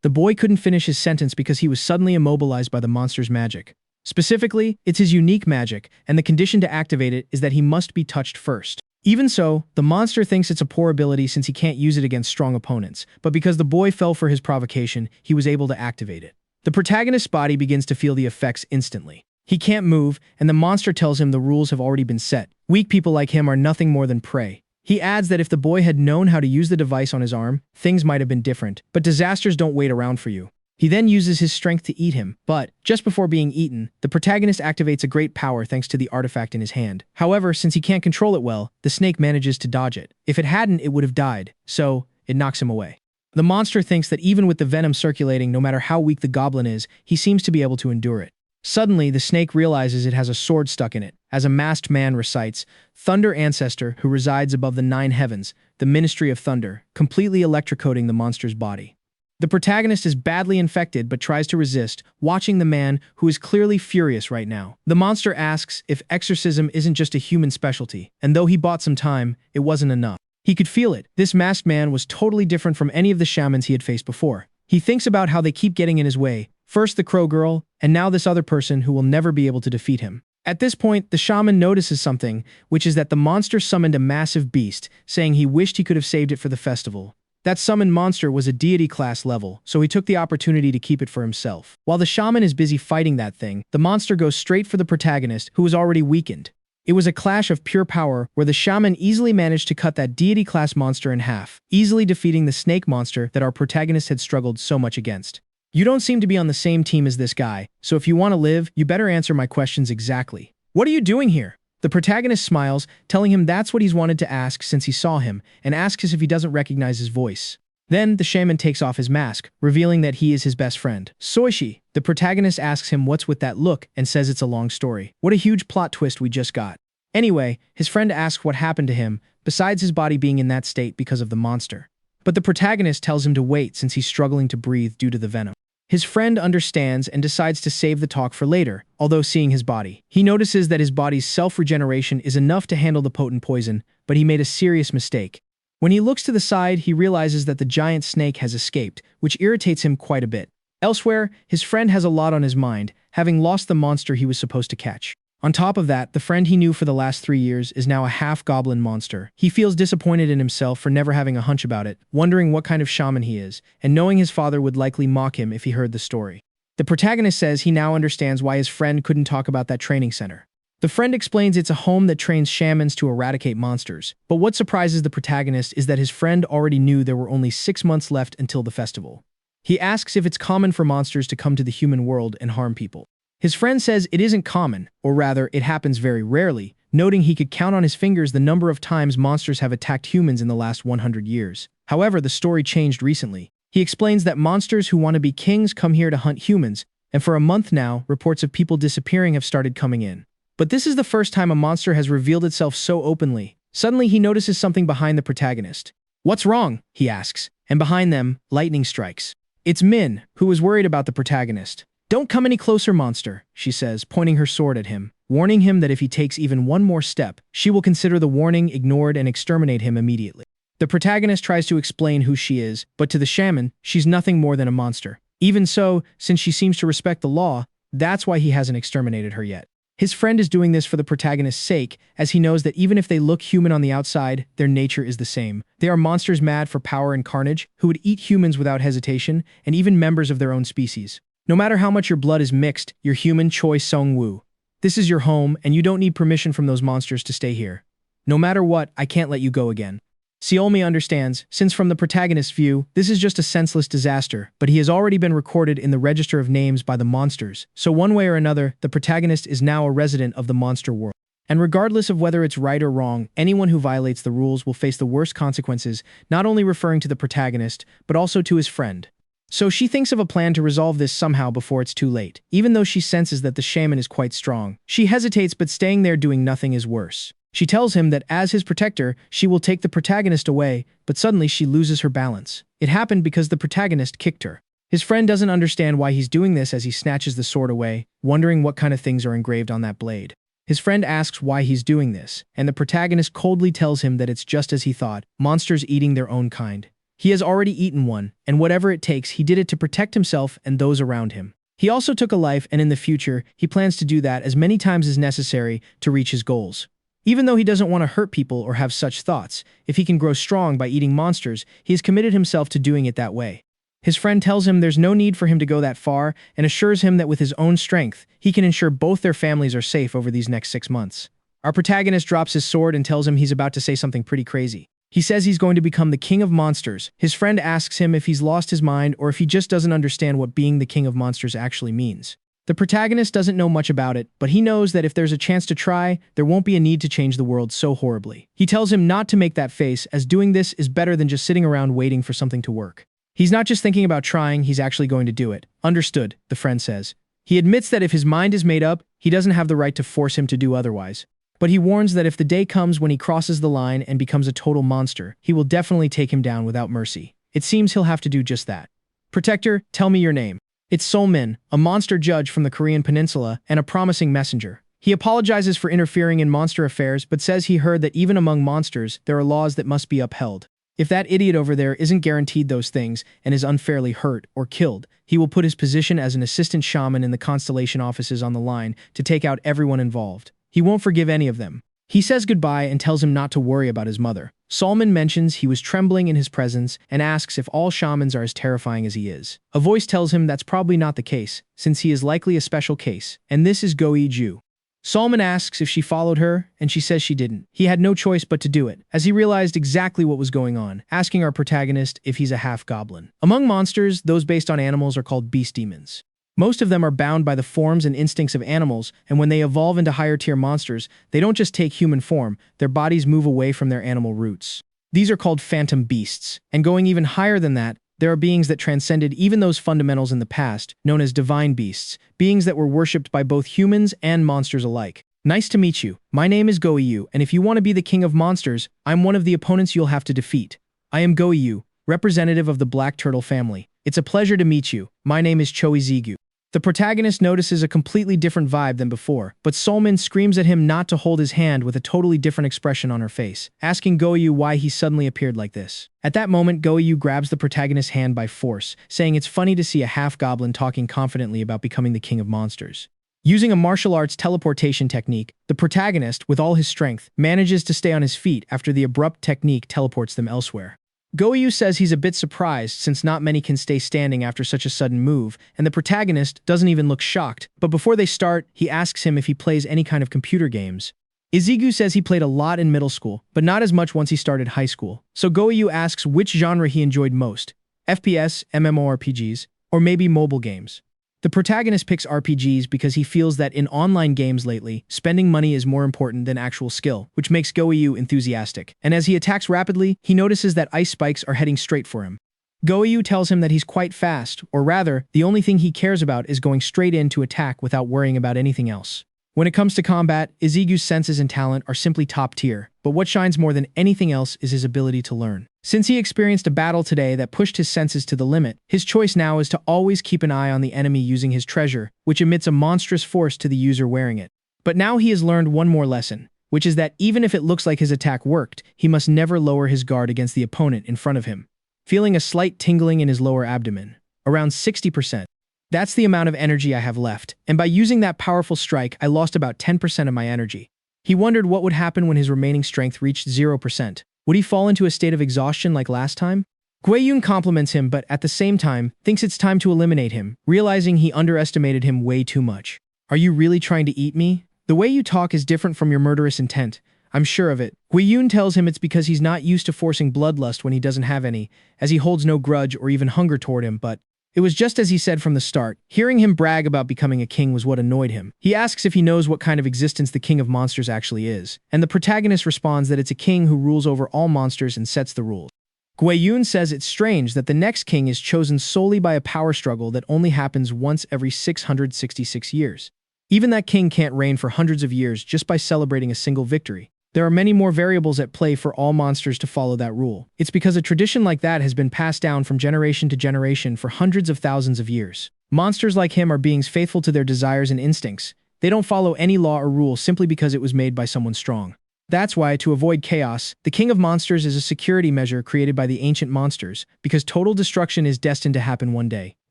The boy couldn't finish his sentence because he was suddenly immobilized by the monster's magic. Specifically, it's his unique magic, and the condition to activate it is that he must be touched first. Even so, the monster thinks it's a poor ability since he can't use it against strong opponents, but because the boy fell for his provocation, he was able to activate it. The protagonist's body begins to feel the effects instantly. He can't move, and the monster tells him the rules have already been set. Weak people like him are nothing more than prey. He adds that if the boy had known how to use the device on his arm, things might have been different, but disasters don't wait around for you. He then uses his strength to eat him, but, just before being eaten, the protagonist activates a great power thanks to the artifact in his hand. However, since he can't control it well, the snake manages to dodge it. If it hadn't, it would have died, so it knocks him away. The monster thinks that even with the venom circulating, no matter how weak the goblin is, he seems to be able to endure it. Suddenly, the snake realizes it has a sword stuck in it, as a masked man recites, Thunder Ancestor, who resides above the 9 heavens, the Ministry of Thunder, completely electrocuting the monster's body. The protagonist is badly infected but tries to resist, watching the man who is clearly furious right now. The monster asks if exorcism isn't just a human specialty, and though he bought some time, it wasn't enough. He could feel it. This masked man was totally different from any of the shamans he had faced before. He thinks about how they keep getting in his way, first the crow girl, and now this other person who will never be able to defeat him. At this point, the shaman notices something, which is that the monster summoned a massive beast, saying he wished he could have saved it for the festival. That summoned monster was a deity class level, so he took the opportunity to keep it for himself. While the shaman is busy fighting that thing, the monster goes straight for the protagonist, who was already weakened. It was a clash of pure power where the shaman easily managed to cut that deity class monster in half, easily defeating the snake monster that our protagonist had struggled so much against. You don't seem to be on the same team as this guy, so if you want to live, you better answer my questions exactly. What are you doing here? The protagonist smiles, telling him that's what he's wanted to ask since he saw him, and asks if he doesn't recognize his voice. Then, the shaman takes off his mask, revealing that he is his best friend. Soishi, the protagonist, asks him what's with that look and says it's a long story. What a huge plot twist we just got. Anyway, his friend asks what happened to him, besides his body being in that state because of the monster. But the protagonist tells him to wait since he's struggling to breathe due to the venom. His friend understands and decides to save the talk for later, although seeing his body. He notices that his body's self-regeneration is enough to handle the potent poison, but he made a serious mistake. When he looks to the side, he realizes that the giant snake has escaped, which irritates him quite a bit. Elsewhere, his friend has a lot on his mind, having lost the monster he was supposed to catch. On top of that, the friend he knew for the last 3 years is now a half-goblin monster. He feels disappointed in himself for never having a hunch about it, wondering what kind of shaman he is, and knowing his father would likely mock him if he heard the story. The protagonist says he now understands why his friend couldn't talk about that training center. The friend explains it's a home that trains shamans to eradicate monsters, but what surprises the protagonist is that his friend already knew there were only 6 months left until the festival. He asks if it's common for monsters to come to the human world and harm people. His friend says it isn't common, or rather, it happens very rarely, noting he could count on his fingers the number of times monsters have attacked humans in the last 100 years. However, the story changed recently. He explains that monsters who want to be kings come here to hunt humans, and for a month now, reports of people disappearing have started coming in. But this is the first time a monster has revealed itself so openly. Suddenly, he notices something behind the protagonist. "What's wrong?" he asks, and behind them, lightning strikes. It's Min, who was worried about the protagonist. "Don't come any closer, monster," she says, pointing her sword at him, warning him that if he takes even one more step, she will consider the warning ignored and exterminate him immediately. The protagonist tries to explain who she is, but to the shaman, she's nothing more than a monster. Even so, since she seems to respect the law, that's why he hasn't exterminated her yet. His friend is doing this for the protagonist's sake, as he knows that even if they look human on the outside, their nature is the same. They are monsters mad for power and carnage, who would eat humans without hesitation, and even members of their own species. No matter how much your blood is mixed, you're human Choi Sung-woo. This is your home, and you don't need permission from those monsters to stay here. No matter what, I can't let you go again. Seolmi understands, since from the protagonist's view, this is just a senseless disaster, but he has already been recorded in the register of names by the monsters, so one way or another, the protagonist is now a resident of the monster world. And regardless of whether it's right or wrong, anyone who violates the rules will face the worst consequences, not only referring to the protagonist, but also to his friend. So she thinks of a plan to resolve this somehow before it's too late. Even though she senses that the shaman is quite strong, she hesitates, but staying there doing nothing is worse. She tells him that as his protector, she will take the protagonist away, but suddenly she loses her balance. It happened because the protagonist kicked her. His friend doesn't understand why he's doing this as he snatches the sword away, wondering what kind of things are engraved on that blade. His friend asks why he's doing this, and the protagonist coldly tells him that it's just as he thought, monsters eating their own kind. He has already eaten one, and whatever it takes, he did it to protect himself and those around him. He also took a life, and in the future, he plans to do that as many times as necessary to reach his goals. Even though he doesn't want to hurt people or have such thoughts, if he can grow strong by eating monsters, he has committed himself to doing it that way. His friend tells him there's no need for him to go that far and assures him that with his own strength, he can ensure both their families are safe over these next 6 months. Our protagonist drops his sword and tells him he's about to say something pretty crazy. He says he's going to become the king of monsters. His friend asks him if he's lost his mind or if he just doesn't understand what being the king of monsters actually means. The protagonist doesn't know much about it, but he knows that if there's a chance to try, there won't be a need to change the world so horribly. He tells him not to make that face, as doing this is better than just sitting around waiting for something to work. He's not just thinking about trying, he's actually going to do it. Understood, the friend says. He admits that if his mind is made up, he doesn't have the right to force him to do otherwise. But he warns that if the day comes when he crosses the line and becomes a total monster, he will definitely take him down without mercy. It seems he'll have to do just that. Protector, tell me your name. It's Sol-min, a monster judge from the Korean peninsula and a promising messenger. He apologizes for interfering in monster affairs, but says he heard that even among monsters, there are laws that must be upheld. If that idiot over there isn't guaranteed those things and is unfairly hurt or killed, he will put his position as an assistant shaman in the constellation offices on the line to take out everyone involved. He won't forgive any of them. He says goodbye and tells him not to worry about his mother. Sol-min mentions he was trembling in his presence and asks if all shamans are as terrifying as he is. A voice tells him that's probably not the case, since he is likely a special case, and this is Go-i-ju. Sol-min asks if she followed her, and she says she didn't. He had no choice but to do it, as he realized exactly what was going on, asking our protagonist if he's a half-goblin. Among monsters, those based on animals are called beast demons. Most of them are bound by the forms and instincts of animals, and when they evolve into higher-tier monsters, they don't just take human form, their bodies move away from their animal roots. These are called phantom beasts, and going even higher than that, there are beings that transcended even those fundamentals in the past, known as divine beasts, beings that were worshipped by both humans and monsters alike. Nice to meet you. My name is Goiyu, and if you want to be the king of monsters, I'm one of the opponents you'll have to defeat. I am Goiyu, representative of the Black Turtle family. It's a pleasure to meet you. My name is Choizigu. The protagonist notices a completely different vibe than before, but Solman screams at him not to hold his hand with a totally different expression on her face, asking Goiyu why he suddenly appeared like this. At that moment, Goiyu grabs the protagonist's hand by force, saying it's funny to see a half-goblin talking confidently about becoming the king of monsters. Using a martial arts teleportation technique, the protagonist, with all his strength, manages to stay on his feet after the abrupt technique teleports them elsewhere. Goiyu says he's a bit surprised since not many can stay standing after such a sudden move, and the protagonist doesn't even look shocked, but before they start, he asks him if he plays any kind of computer games. Izigu says he played a lot in middle school, but not as much once he started high school. So Goiyu asks which genre he enjoyed most: FPS, MMORPGs, or maybe mobile games. The protagonist picks RPGs because he feels that in online games lately, spending money is more important than actual skill, which makes Goiyu enthusiastic. And as he attacks rapidly, he notices that ice spikes are heading straight for him. Goiyu tells him that he's quite fast, or rather, the only thing he cares about is going straight in to attack without worrying about anything else. When it comes to combat, Izigu's senses and talent are simply top tier, but what shines more than anything else is his ability to learn. Since he experienced a battle today that pushed his senses to the limit, his choice now is to always keep an eye on the enemy using his treasure, which emits a monstrous force to the user wearing it. But now he has learned one more lesson, which is that even if it looks like his attack worked, he must never lower his guard against the opponent in front of him. Feeling a slight tingling in his lower abdomen, around 60%. That's the amount of energy I have left, and by using that powerful strike, I lost about 10% of my energy. He wondered what would happen when his remaining strength reached 0%. Would he fall into a state of exhaustion like last time? Guiyun compliments him, but at the same time, thinks it's time to eliminate him, realizing he underestimated him way too much. Are you really trying to eat me? The way you talk is different from your murderous intent. I'm sure of it. Guiyun tells him it's because he's not used to forcing bloodlust when he doesn't have any, as he holds no grudge or even hunger toward him, but it was just as he said from the start. Hearing him brag about becoming a king was what annoyed him. He asks if he knows what kind of existence the king of monsters actually is, and the protagonist responds that it's a king who rules over all monsters and sets the rules. Guiyun says it's strange that the next king is chosen solely by a power struggle that only happens once every 666 years. Even that king can't reign for hundreds of years just by celebrating a single victory. There are many more variables at play for all monsters to follow that rule. It's because a tradition like that has been passed down from generation to generation for hundreds of thousands of years. Monsters like him are beings faithful to their desires and instincts. They don't follow any law or rule simply because it was made by someone strong. That's why, to avoid chaos, the King of Monsters is a security measure created by the ancient monsters, because total destruction is destined to happen one day,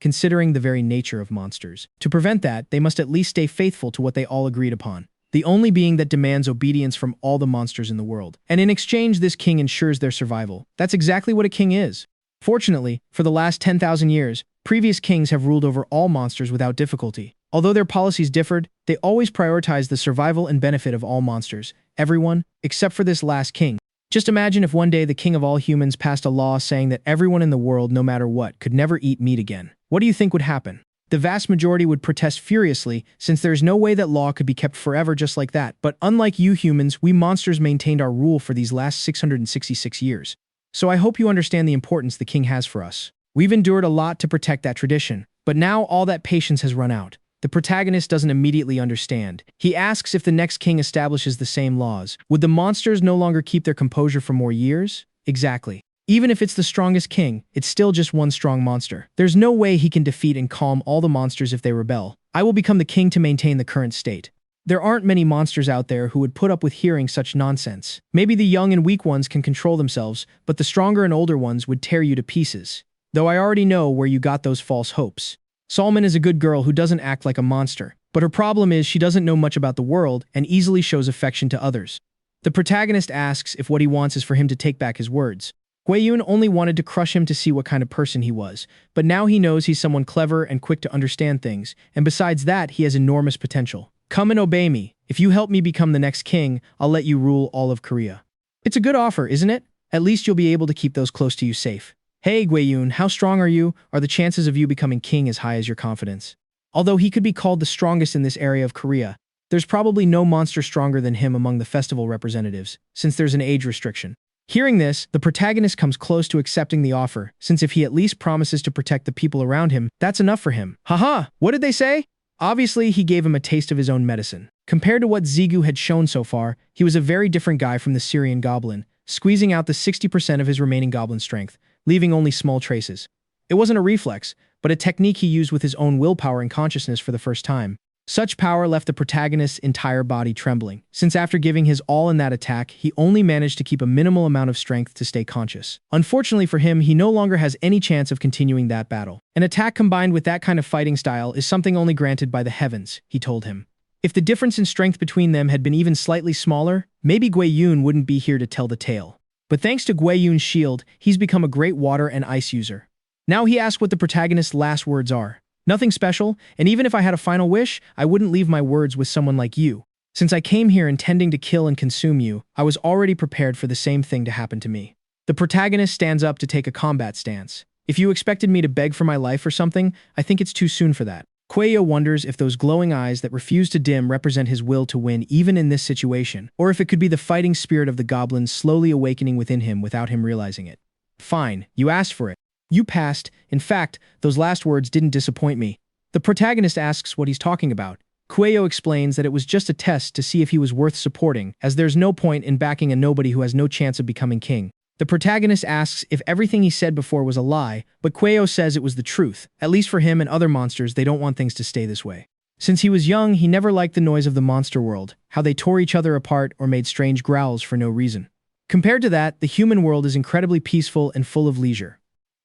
considering the very nature of monsters. To prevent that, they must at least stay faithful to what they all agreed upon. The only being that demands obedience from all the monsters in the world. And in exchange, this king ensures their survival. That's exactly what a king is. Fortunately, for the last 10,000 years, previous kings have ruled over all monsters without difficulty. Although their policies differed, they always prioritized the survival and benefit of all monsters, everyone, except for this last king. Just imagine if one day the king of all humans passed a law saying that everyone in the world, no matter what, could never eat meat again. What do you think would happen? The vast majority would protest furiously, since there is no way that law could be kept forever just like that. But unlike you humans, we monsters maintained our rule for these last 666 years. So I hope you understand the importance the king has for us. We've endured a lot to protect that tradition, but now all that patience has run out. The protagonist doesn't immediately understand. He asks if the next king establishes the same laws. Would the monsters no longer keep their composure for more years? Exactly. Even if it's the strongest king, it's still just one strong monster. There's no way he can defeat and calm all the monsters if they rebel. I will become the king to maintain the current state. There aren't many monsters out there who would put up with hearing such nonsense. Maybe the young and weak ones can control themselves, but the stronger and older ones would tear you to pieces. Though I already know where you got those false hopes. Solman is a good girl who doesn't act like a monster, but her problem is she doesn't know much about the world and easily shows affection to others. The protagonist asks if what he wants is for him to take back his words. Guiyun only wanted to crush him to see what kind of person he was, but now he knows he's someone clever and quick to understand things, and besides that, he has enormous potential. Come and obey me. If you help me become the next king, I'll let you rule all of Korea. It's a good offer, isn't it? At least you'll be able to keep those close to you safe. Hey, Guiyun, how strong are you? Are the chances of you becoming king as high as your confidence? Although he could be called the strongest in this area of Korea, there's probably no monster stronger than him among the festival representatives, since there's an age restriction. Hearing this, the protagonist comes close to accepting the offer, since if he at least promises to protect the people around him, that's enough for him. Haha, what did they say? Obviously, he gave him a taste of his own medicine. Compared to what Zigu had shown so far, he was a very different guy from the Syrian goblin, squeezing out the 60% of his remaining goblin strength, leaving only small traces. It wasn't a reflex, but a technique he used with his own willpower and consciousness for the first time. Such power left the protagonist's entire body trembling, since after giving his all in that attack, he only managed to keep a minimal amount of strength to stay conscious. Unfortunately for him, he no longer has any chance of continuing that battle. An attack combined with that kind of fighting style is something only granted by the heavens, he told him. If the difference in strength between them had been even slightly smaller, maybe Gui Yun wouldn't be here to tell the tale. But thanks to Gui Yun's shield, he's become a great water and ice user. Now he asks what the protagonist's last words are. Nothing special, and even if I had a final wish, I wouldn't leave my words with someone like you. Since I came here intending to kill and consume you, I was already prepared for the same thing to happen to me. The protagonist stands up to take a combat stance. If you expected me to beg for my life or something, I think it's too soon for that. Kueyo wonders if those glowing eyes that refuse to dim represent his will to win even in this situation, or if it could be the fighting spirit of the goblins slowly awakening within him without him realizing it. Fine, you asked for it. You passed. In fact, those last words didn't disappoint me. The protagonist asks what he's talking about. Kueyo explains that it was just a test to see if he was worth supporting, as there's no point in backing a nobody who has no chance of becoming king. The protagonist asks if everything he said before was a lie, but Kueyo says it was the truth. At least for him and other monsters, they don't want things to stay this way. Since he was young, he never liked the noise of the monster world, how they tore each other apart or made strange growls for no reason. Compared to that, the human world is incredibly peaceful and full of leisure.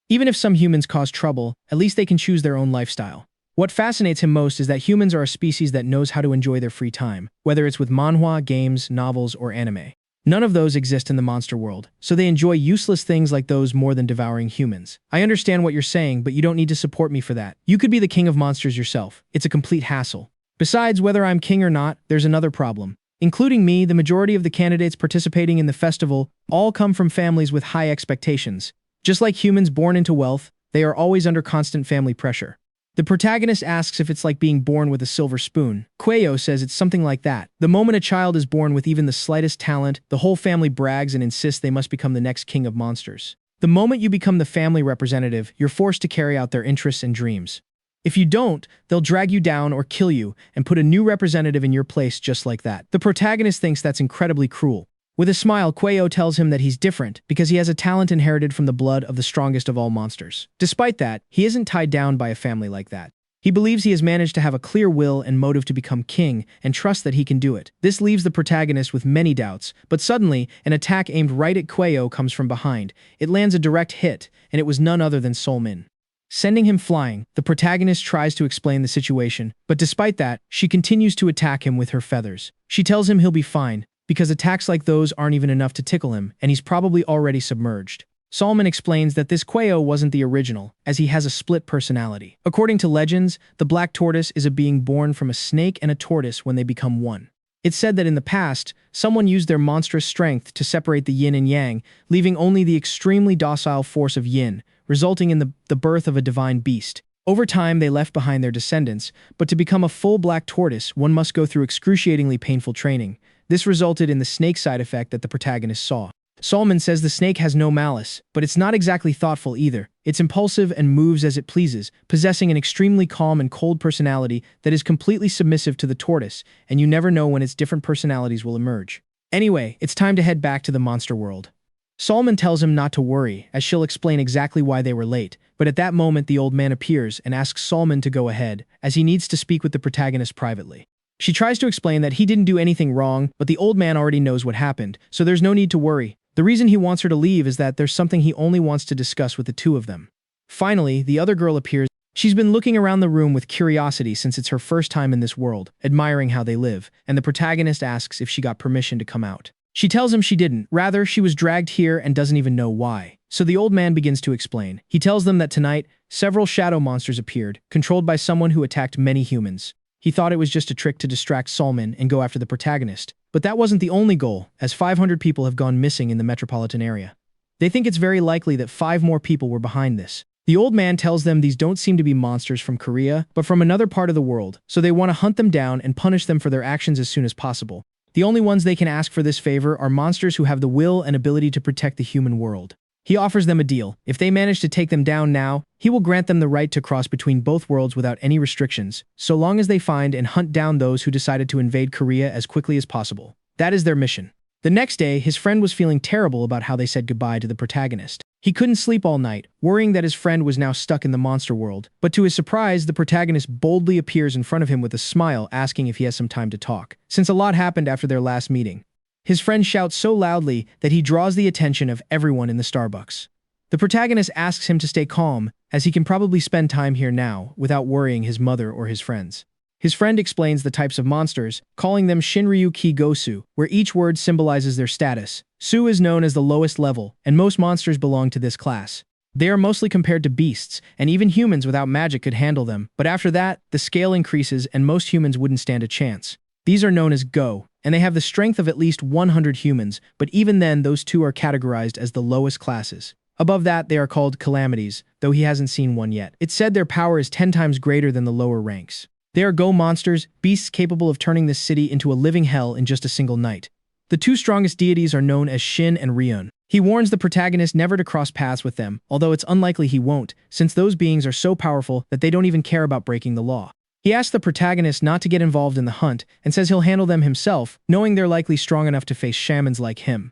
Even if some humans cause trouble, at least they can choose their own lifestyle. What fascinates him most is that humans are a species that knows how to enjoy their free time, whether it's with manhwa, games, novels, or anime. None of those exist in the monster world, so they enjoy useless things like those more than devouring humans. I understand what you're saying, but you don't need to support me for that. You could be the king of monsters yourself. It's a complete hassle. Besides, whether I'm king or not, there's another problem. Including me, the majority of the candidates participating in the festival all come from families with high expectations. Just like humans born into wealth, they are always under constant family pressure. The protagonist asks if it's like being born with a silver spoon. Kueyo says it's something like that. The moment a child is born with even the slightest talent, the whole family brags and insists they must become the next king of monsters. The moment you become the family representative, you're forced to carry out their interests and dreams. If you don't, they'll drag you down or kill you and put a new representative in your place just like that. The protagonist thinks that's incredibly cruel. With a smile, Kueyo tells him that he's different because he has a talent inherited from the blood of the strongest of all monsters. Despite that, he isn't tied down by a family like that. He believes he has managed to have a clear will and motive to become king and trusts that he can do it. This leaves the protagonist with many doubts, but suddenly, an attack aimed right at Kueyo comes from behind. It lands a direct hit, and it was none other than Solmin. Sending him flying, the protagonist tries to explain the situation, but despite that, she continues to attack him with her feathers. She tells him he'll be fine, because attacks like those aren't even enough to tickle him, and he's probably already submerged. Solomon explains that this Kueyo wasn't the original, as he has a split personality. According to legends, the black tortoise is a being born from a snake and a tortoise when they become one. It's said that in the past, someone used their monstrous strength to separate the yin and yang, leaving only the extremely docile force of yin, resulting in the birth of a divine beast. Over time, they left behind their descendants, but to become a full black tortoise, one must go through excruciatingly painful training. This resulted in the snake side effect that the protagonist saw. Solomon says the snake has no malice, but it's not exactly thoughtful either. It's impulsive and moves as it pleases, possessing an extremely calm and cold personality that is completely submissive to the tortoise, and you never know when its different personalities will emerge. Anyway, it's time to head back to the monster world. Solomon tells him not to worry, as she'll explain exactly why they were late, but at that moment the old man appears and asks Solomon to go ahead, as he needs to speak with the protagonist privately. She tries to explain that he didn't do anything wrong, but the old man already knows what happened, so there's no need to worry. The reason he wants her to leave is that there's something he only wants to discuss with the two of them. Finally, the other girl appears. She's been looking around the room with curiosity since it's her first time in this world, admiring how they live, and the protagonist asks if she got permission to come out. She tells him she didn't, rather she was dragged here and doesn't even know why. So the old man begins to explain. He tells them that tonight, several shadow monsters appeared, controlled by someone who attacked many humans. He thought it was just a trick to distract Solomon and go after the protagonist. But that wasn't the only goal, as 500 people have gone missing in the metropolitan area. They think it's very likely that 5 more people were behind this. The old man tells them these don't seem to be monsters from Korea, but from another part of the world, so they want to hunt them down and punish them for their actions as soon as possible. The only ones they can ask for this favor are monsters who have the will and ability to protect the human world. He offers them a deal. If they manage to take them down now, he will grant them the right to cross between both worlds without any restrictions, so long as they find and hunt down those who decided to invade Korea as quickly as possible. That is their mission. The next day, his friend was feeling terrible about how they said goodbye to the protagonist. He couldn't sleep all night, worrying that his friend was now stuck in the monster world. But to his surprise, the protagonist boldly appears in front of him with a smile, asking if he has some time to talk, since a lot happened after their last meeting. His friend shouts so loudly that he draws the attention of everyone in the Starbucks. The protagonist asks him to stay calm, as he can probably spend time here now without worrying his mother or his friends. His friend explains the types of monsters, calling them Shinryu Ki Gosu, where each word symbolizes their status. Su is known as the lowest level, and most monsters belong to this class. They are mostly compared to beasts, and even humans without magic could handle them, but after that, the scale increases and most humans wouldn't stand a chance. These are known as Go, and they have the strength of at least 100 humans, but even then those two are categorized as the lowest classes. Above that, they are called Calamities, though he hasn't seen one yet. It's said their power is 10 times greater than the lower ranks. They are Go monsters, beasts capable of turning this city into a living hell in just a single night. The two strongest deities are known as Shin and Ryun. He warns the protagonist never to cross paths with them, although it's unlikely he won't, since those beings are so powerful that they don't even care about breaking the law. He asks the protagonist not to get involved in the hunt and says he'll handle them himself, knowing they're likely strong enough to face shamans like him.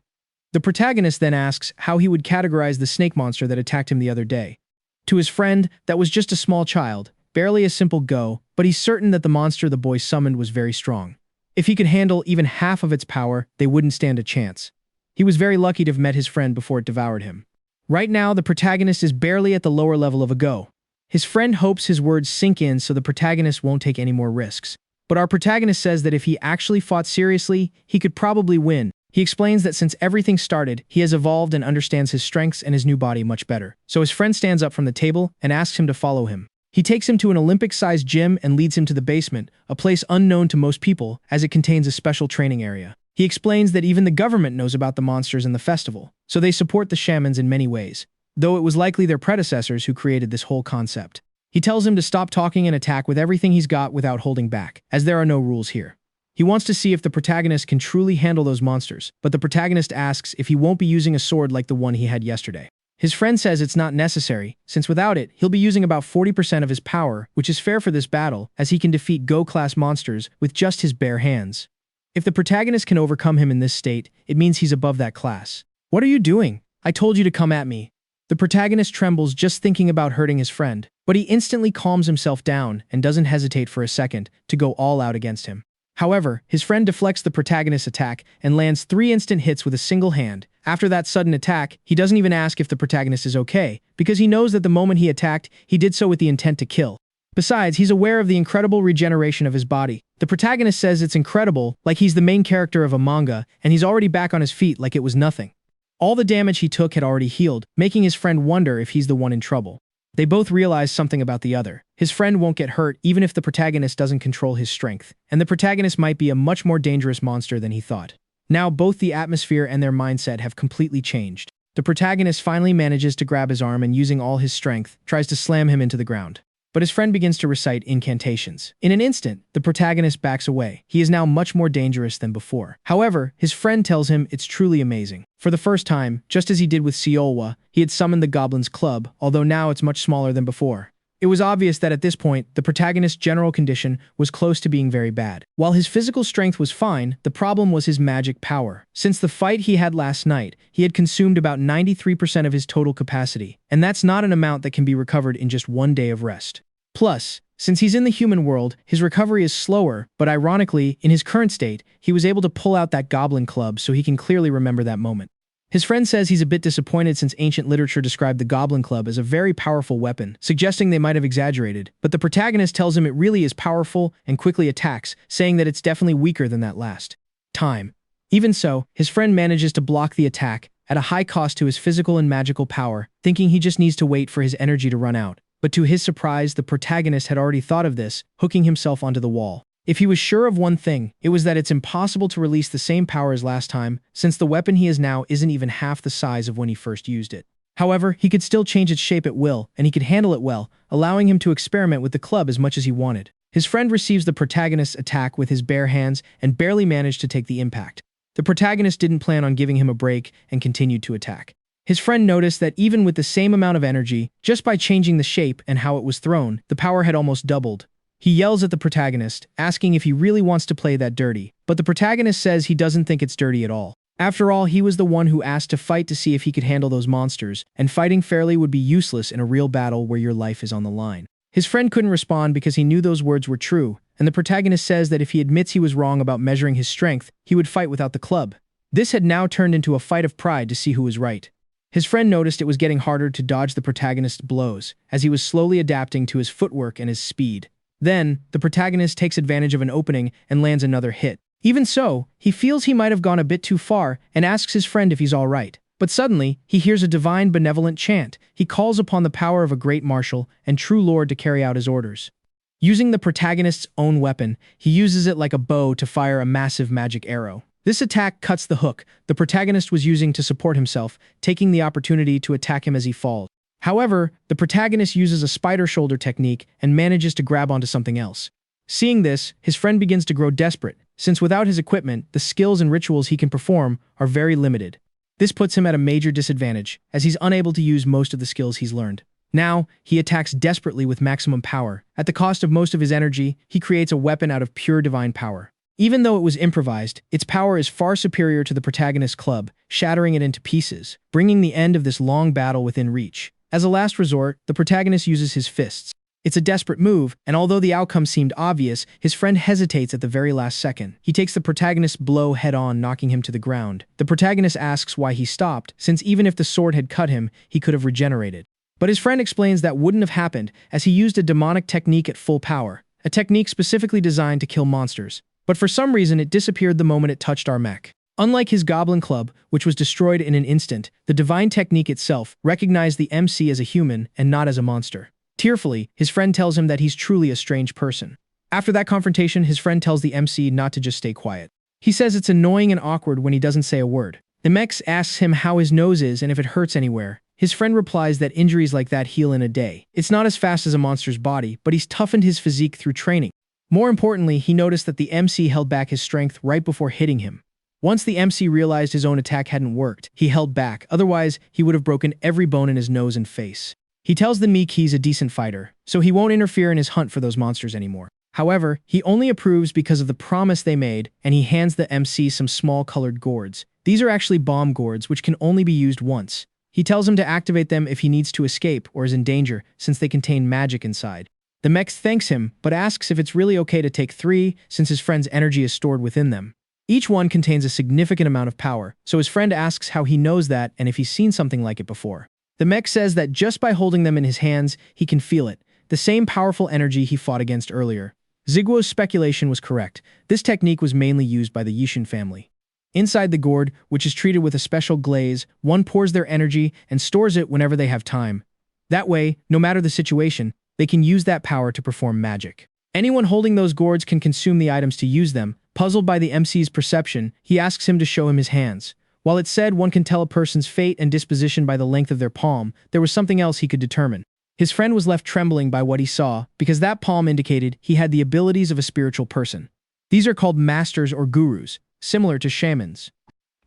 The protagonist then asks how he would categorize the snake monster that attacked him the other day. To his friend, that was just a small child, barely a simple Go, but he's certain that the monster the boy summoned was very strong. If he could handle even half of its power, they wouldn't stand a chance. He was very lucky to have met his friend before it devoured him. Right now, the protagonist is barely at the lower level of a Go. His friend hopes his words sink in so the protagonist won't take any more risks. But our protagonist says that if he actually fought seriously, he could probably win. He explains that since everything started, he has evolved and understands his strengths and his new body much better. So his friend stands up from the table and asks him to follow him. He takes him to an Olympic-sized gym and leads him to the basement, a place unknown to most people as it contains a special training area. He explains that even the government knows about the monsters in the festival, so they support the shamans in many ways, though it was likely their predecessors who created this whole concept. He tells him to stop talking and attack with everything he's got without holding back, as there are no rules here. He wants to see if the protagonist can truly handle those monsters, but the protagonist asks if he won't be using a sword like the one he had yesterday. His friend says it's not necessary, since without it, he'll be using about 40% of his power, which is fair for this battle, as he can defeat Go-class monsters with just his bare hands. If the protagonist can overcome him in this state, it means he's above that class. What are you doing? I told you to come at me. The protagonist trembles just thinking about hurting his friend, but he instantly calms himself down and doesn't hesitate for a second to go all out against him. However, his friend deflects the protagonist's attack and lands 3 instant hits with a single hand. After that sudden attack, he doesn't even ask if the protagonist is okay, because he knows that the moment he attacked, he did so with the intent to kill. Besides, he's aware of the incredible regeneration of his body. The protagonist says it's incredible, like he's the main character of a manga, and he's already back on his feet like it was nothing. All the damage he took had already healed, making his friend wonder if he's the one in trouble. They both realize something about the other. His friend won't get hurt even if the protagonist doesn't control his strength, and the protagonist might be a much more dangerous monster than he thought. Now both the atmosphere and their mindset have completely changed. The protagonist finally manages to grab his arm and using all his strength, tries to slam him into the ground. But his friend begins to recite incantations. In an instant, the protagonist backs away. He is now much more dangerous than before. However, his friend tells him it's truly amazing. For the first time, just as he did with Seolwa, he had summoned the Goblin's Club, although now it's much smaller than before. It was obvious that at this point, the protagonist's general condition was close to being very bad. While his physical strength was fine, the problem was his magic power. Since the fight he had last night, he had consumed about 93% of his total capacity, and that's not an amount that can be recovered in just 1 day of rest. Plus, since he's in the human world, his recovery is slower, but ironically, in his current state, he was able to pull out that Goblin Club so he can clearly remember that moment. His friend says he's a bit disappointed since ancient literature described the Goblin Club as a very powerful weapon, suggesting they might have exaggerated, but the protagonist tells him it really is powerful and quickly attacks, saying that it's definitely weaker than that last time. Even so, his friend manages to block the attack, at a high cost to his physical and magical power, thinking he just needs to wait for his energy to run out. But to his surprise, the protagonist had already thought of this, hooking himself onto the wall. If he was sure of one thing, it was that it's impossible to release the same power as last time, since the weapon he has now isn't even half the size of when he first used it. However, he could still change its shape at will, and he could handle it well, allowing him to experiment with the club as much as he wanted. His friend receives the protagonist's attack with his bare hands and barely managed to take the impact. The protagonist didn't plan on giving him a break and continued to attack. His friend noticed that even with the same amount of energy, just by changing the shape and how it was thrown, the power had almost doubled. He yells at the protagonist, asking if he really wants to play that dirty, but the protagonist says he doesn't think it's dirty at all. After all, he was the one who asked to fight to see if he could handle those monsters, and fighting fairly would be useless in a real battle where your life is on the line. His friend couldn't respond because he knew those words were true, and the protagonist says that if he admits he was wrong about measuring his strength, he would fight without the club. This had now turned into a fight of pride to see who was right. His friend noticed it was getting harder to dodge the protagonist's blows, as he was slowly adapting to his footwork and his speed. Then, the protagonist takes advantage of an opening and lands another hit. Even so, he feels he might have gone a bit too far and asks his friend if he's all right. But suddenly, he hears a divine benevolent chant. He calls upon the power of a great marshal and true lord to carry out his orders. Using the protagonist's own weapon, he uses it like a bow to fire a massive magic arrow. This attack cuts the hook the protagonist was using to support himself, taking the opportunity to attack him as he falls. However, the protagonist uses a spider shoulder technique and manages to grab onto something else. Seeing this, his friend begins to grow desperate, since without his equipment, the skills and rituals he can perform are very limited. This puts him at a major disadvantage, as he's unable to use most of the skills he's learned. Now, he attacks desperately with maximum power. At the cost of most of his energy, he creates a weapon out of pure divine power. Even though it was improvised, its power is far superior to the protagonist's club, shattering it into pieces, bringing the end of this long battle within reach. As a last resort, the protagonist uses his fists. It's a desperate move, and although the outcome seemed obvious, his friend hesitates at the very last second. He takes the protagonist's blow head-on, knocking him to the ground. The protagonist asks why he stopped, since even if the sword had cut him, he could have regenerated. But his friend explains that wouldn't have happened, as he used a demonic technique at full power, a technique specifically designed to kill monsters. But for some reason, it disappeared the moment it touched our mech. Unlike his goblin club, which was destroyed in an instant, the divine technique itself recognized the MC as a human and not as a monster. Tearfully, his friend tells him that he's truly a strange person. After that confrontation, his friend tells the MC not to just stay quiet. He says it's annoying and awkward when he doesn't say a word. The mech asks him how his nose is and if it hurts anywhere. His friend replies that injuries like that heal in a day. It's not as fast as a monster's body, but he's toughened his physique through training. More importantly, he noticed that the MC held back his strength right before hitting him. Once the MC realized his own attack hadn't worked, he held back, otherwise he would have broken every bone in his nose and face. He tells the meek he's a decent fighter, so he won't interfere in his hunt for those monsters anymore. However, he only approves because of the promise they made, and he hands the MC some small colored gourds. These are actually bomb gourds, which can only be used once. He tells him to activate them if he needs to escape or is in danger, since they contain magic inside. The mech thanks him, but asks if it's really okay to take 3, since his friend's energy is stored within them. Each one contains a significant amount of power, so his friend asks how he knows that and if he's seen something like it before. The mech says that just by holding them in his hands, he can feel it, the same powerful energy he fought against earlier. Ziguo's speculation was correct. This technique was mainly used by the Yishin family. Inside the gourd, which is treated with a special glaze, one pours their energy and stores it whenever they have time. That way, no matter the situation, they can use that power to perform magic. Anyone holding those gourds can consume the items to use them. Puzzled by the MC's perception, he asks him to show him his hands. While it said one can tell a person's fate and disposition by the length of their palm, there was something else he could determine. His friend was left trembling by what he saw, because that palm indicated he had the abilities of a spiritual person. These are called masters or gurus, similar to shamans.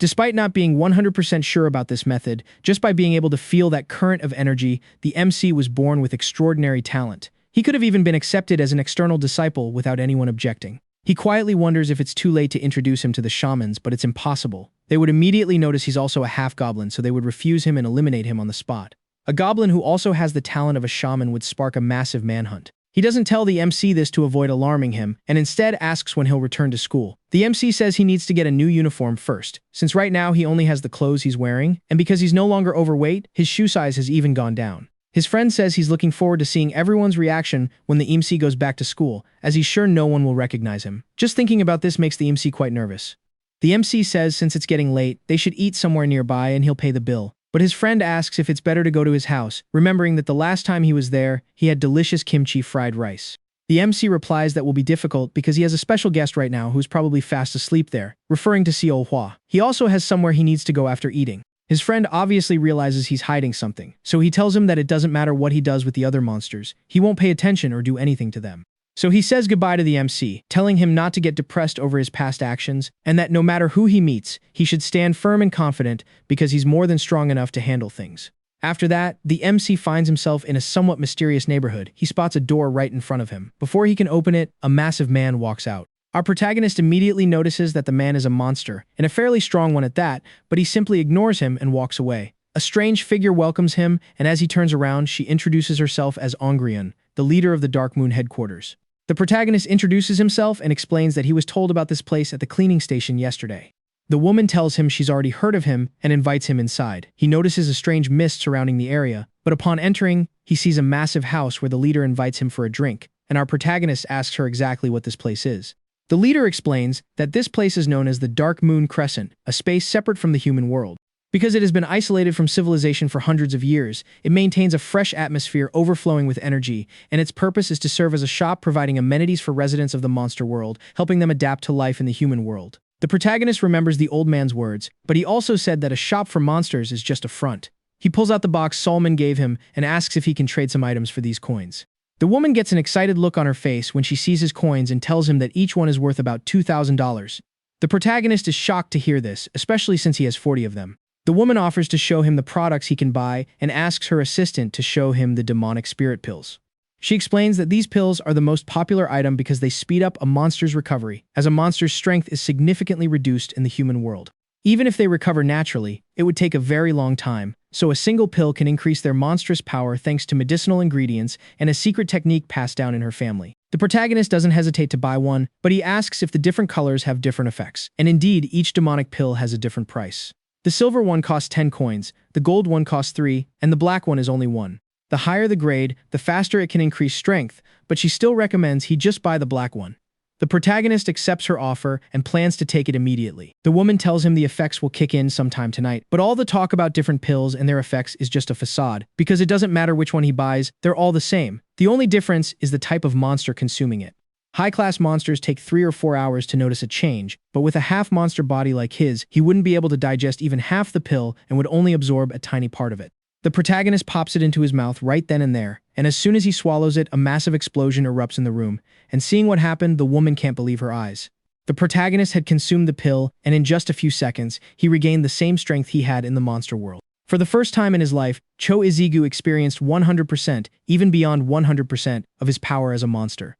Despite not being 100% sure about this method, just by being able to feel that current of energy, the MC was born with extraordinary talent. He could have even been accepted as an external disciple without anyone objecting. He quietly wonders if it's too late to introduce him to the shamans, but it's impossible. They would immediately notice he's also a half-goblin, so they would refuse him and eliminate him on the spot. A goblin who also has the talent of a shaman would spark a massive manhunt. He doesn't tell the MC this to avoid alarming him, and instead asks when he'll return to school. The MC says he needs to get a new uniform first, since right now he only has the clothes he's wearing, and because he's no longer overweight, his shoe size has even gone down. His friend says he's looking forward to seeing everyone's reaction when the MC goes back to school, as he's sure no one will recognize him. Just thinking about this makes the MC quite nervous. The MC says since it's getting late, they should eat somewhere nearby and he'll pay the bill. But his friend asks if it's better to go to his house, remembering that the last time he was there, he had delicious kimchi fried rice. The MC replies that will be difficult because he has a special guest right now who's probably fast asleep there, referring to Hua. He also has somewhere he needs to go after eating. His friend obviously realizes he's hiding something, so he tells him that it doesn't matter what he does with the other monsters, he won't pay attention or do anything to them. So he says goodbye to the MC, telling him not to get depressed over his past actions, and that no matter who he meets, he should stand firm and confident because he's more than strong enough to handle things. After that, the MC finds himself in a somewhat mysterious neighborhood. He spots a door right in front of him. Before he can open it, a massive man walks out. Our protagonist immediately notices that the man is a monster, and a fairly strong one at that, but he simply ignores him and walks away. A strange figure welcomes him, and as he turns around, she introduces herself as Ongrian, the leader of the Dark Moon headquarters. The protagonist introduces himself and explains that he was told about this place at the cleaning station yesterday. The woman tells him she's already heard of him and invites him inside. He notices a strange mist surrounding the area, but upon entering, he sees a massive house where the leader invites him for a drink, and our protagonist asks her exactly what this place is. The leader explains that this place is known as the Dark Moon Crescent, a space separate from the human world. Because it has been isolated from civilization for hundreds of years, it maintains a fresh atmosphere overflowing with energy, and its purpose is to serve as a shop providing amenities for residents of the monster world, helping them adapt to life in the human world. The protagonist remembers the old man's words, but he also said that a shop for monsters is just a front. He pulls out the box Solomon gave him and asks if he can trade some items for these coins. The woman gets an excited look on her face when she sees his coins and tells him that each one is worth about $2,000. The protagonist is shocked to hear this, especially since he has 40 of them. The woman offers to show him the products he can buy and asks her assistant to show him the demonic spirit pills. She explains that these pills are the most popular item because they speed up a monster's recovery, as a monster's strength is significantly reduced in the human world. Even if they recover naturally, it would take a very long time, so a single pill can increase their monstrous power thanks to medicinal ingredients and a secret technique passed down in her family. The protagonist doesn't hesitate to buy one, but he asks if the different colors have different effects, and indeed, each demonic pill has a different price. The silver one costs 10 coins, the gold one costs 3, and the black one is only 1. The higher the grade, the faster it can increase strength, but she still recommends he just buy the black one. The protagonist accepts her offer and plans to take it immediately. The woman tells him the effects will kick in sometime tonight, but all the talk about different pills and their effects is just a facade, because it doesn't matter which one he buys, they're all the same. The only difference is the type of monster consuming it. High-class monsters take 3 or 4 hours to notice a change, but with a half-monster body like his, he wouldn't be able to digest even half the pill and would only absorb a tiny part of it. The protagonist pops it into his mouth right then and there, and as soon as he swallows it, a massive explosion erupts in the room, and seeing what happened, the woman can't believe her eyes. The protagonist had consumed the pill, and in just a few seconds, he regained the same strength he had in the monster world. For the first time in his life, Cho Izigu experienced 100%, even beyond 100%, of his power as a monster.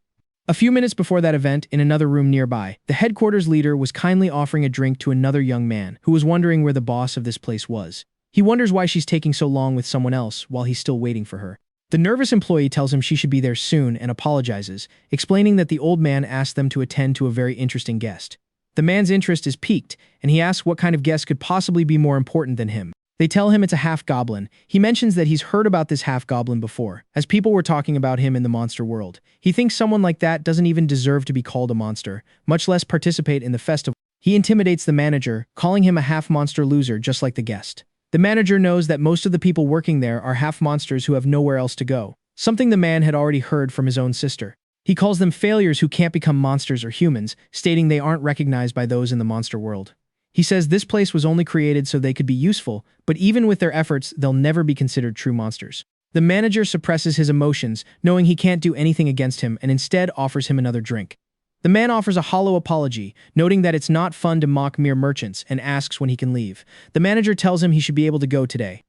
A few minutes before that event, in another room nearby, the headquarters leader was kindly offering a drink to another young man who was wondering where the boss of this place was. He wonders why she's taking so long with someone else while he's still waiting for her. The nervous employee tells him she should be there soon and apologizes, explaining that the old man asked them to attend to a very interesting guest. The man's interest is piqued, and he asks what kind of guest could possibly be more important than him. They tell him it's a half-goblin. He mentions that he's heard about this half-goblin before, as people were talking about him in the monster world. He thinks someone like that doesn't even deserve to be called a monster, much less participate in the festival. He intimidates the manager, calling him a half-monster loser just like the guest. The manager knows that most of the people working there are half-monsters who have nowhere else to go, something the man had already heard from his own sister. He calls them failures who can't become monsters or humans, stating they aren't recognized by those in the monster world. He says this place was only created so they could be useful, but even with their efforts, they'll never be considered true monsters. The manager suppresses his emotions, knowing he can't do anything against him, and instead offers him another drink. The man offers a hollow apology, noting that it's not fun to mock mere merchants, and asks when he can leave. The manager tells him he should be able to go today.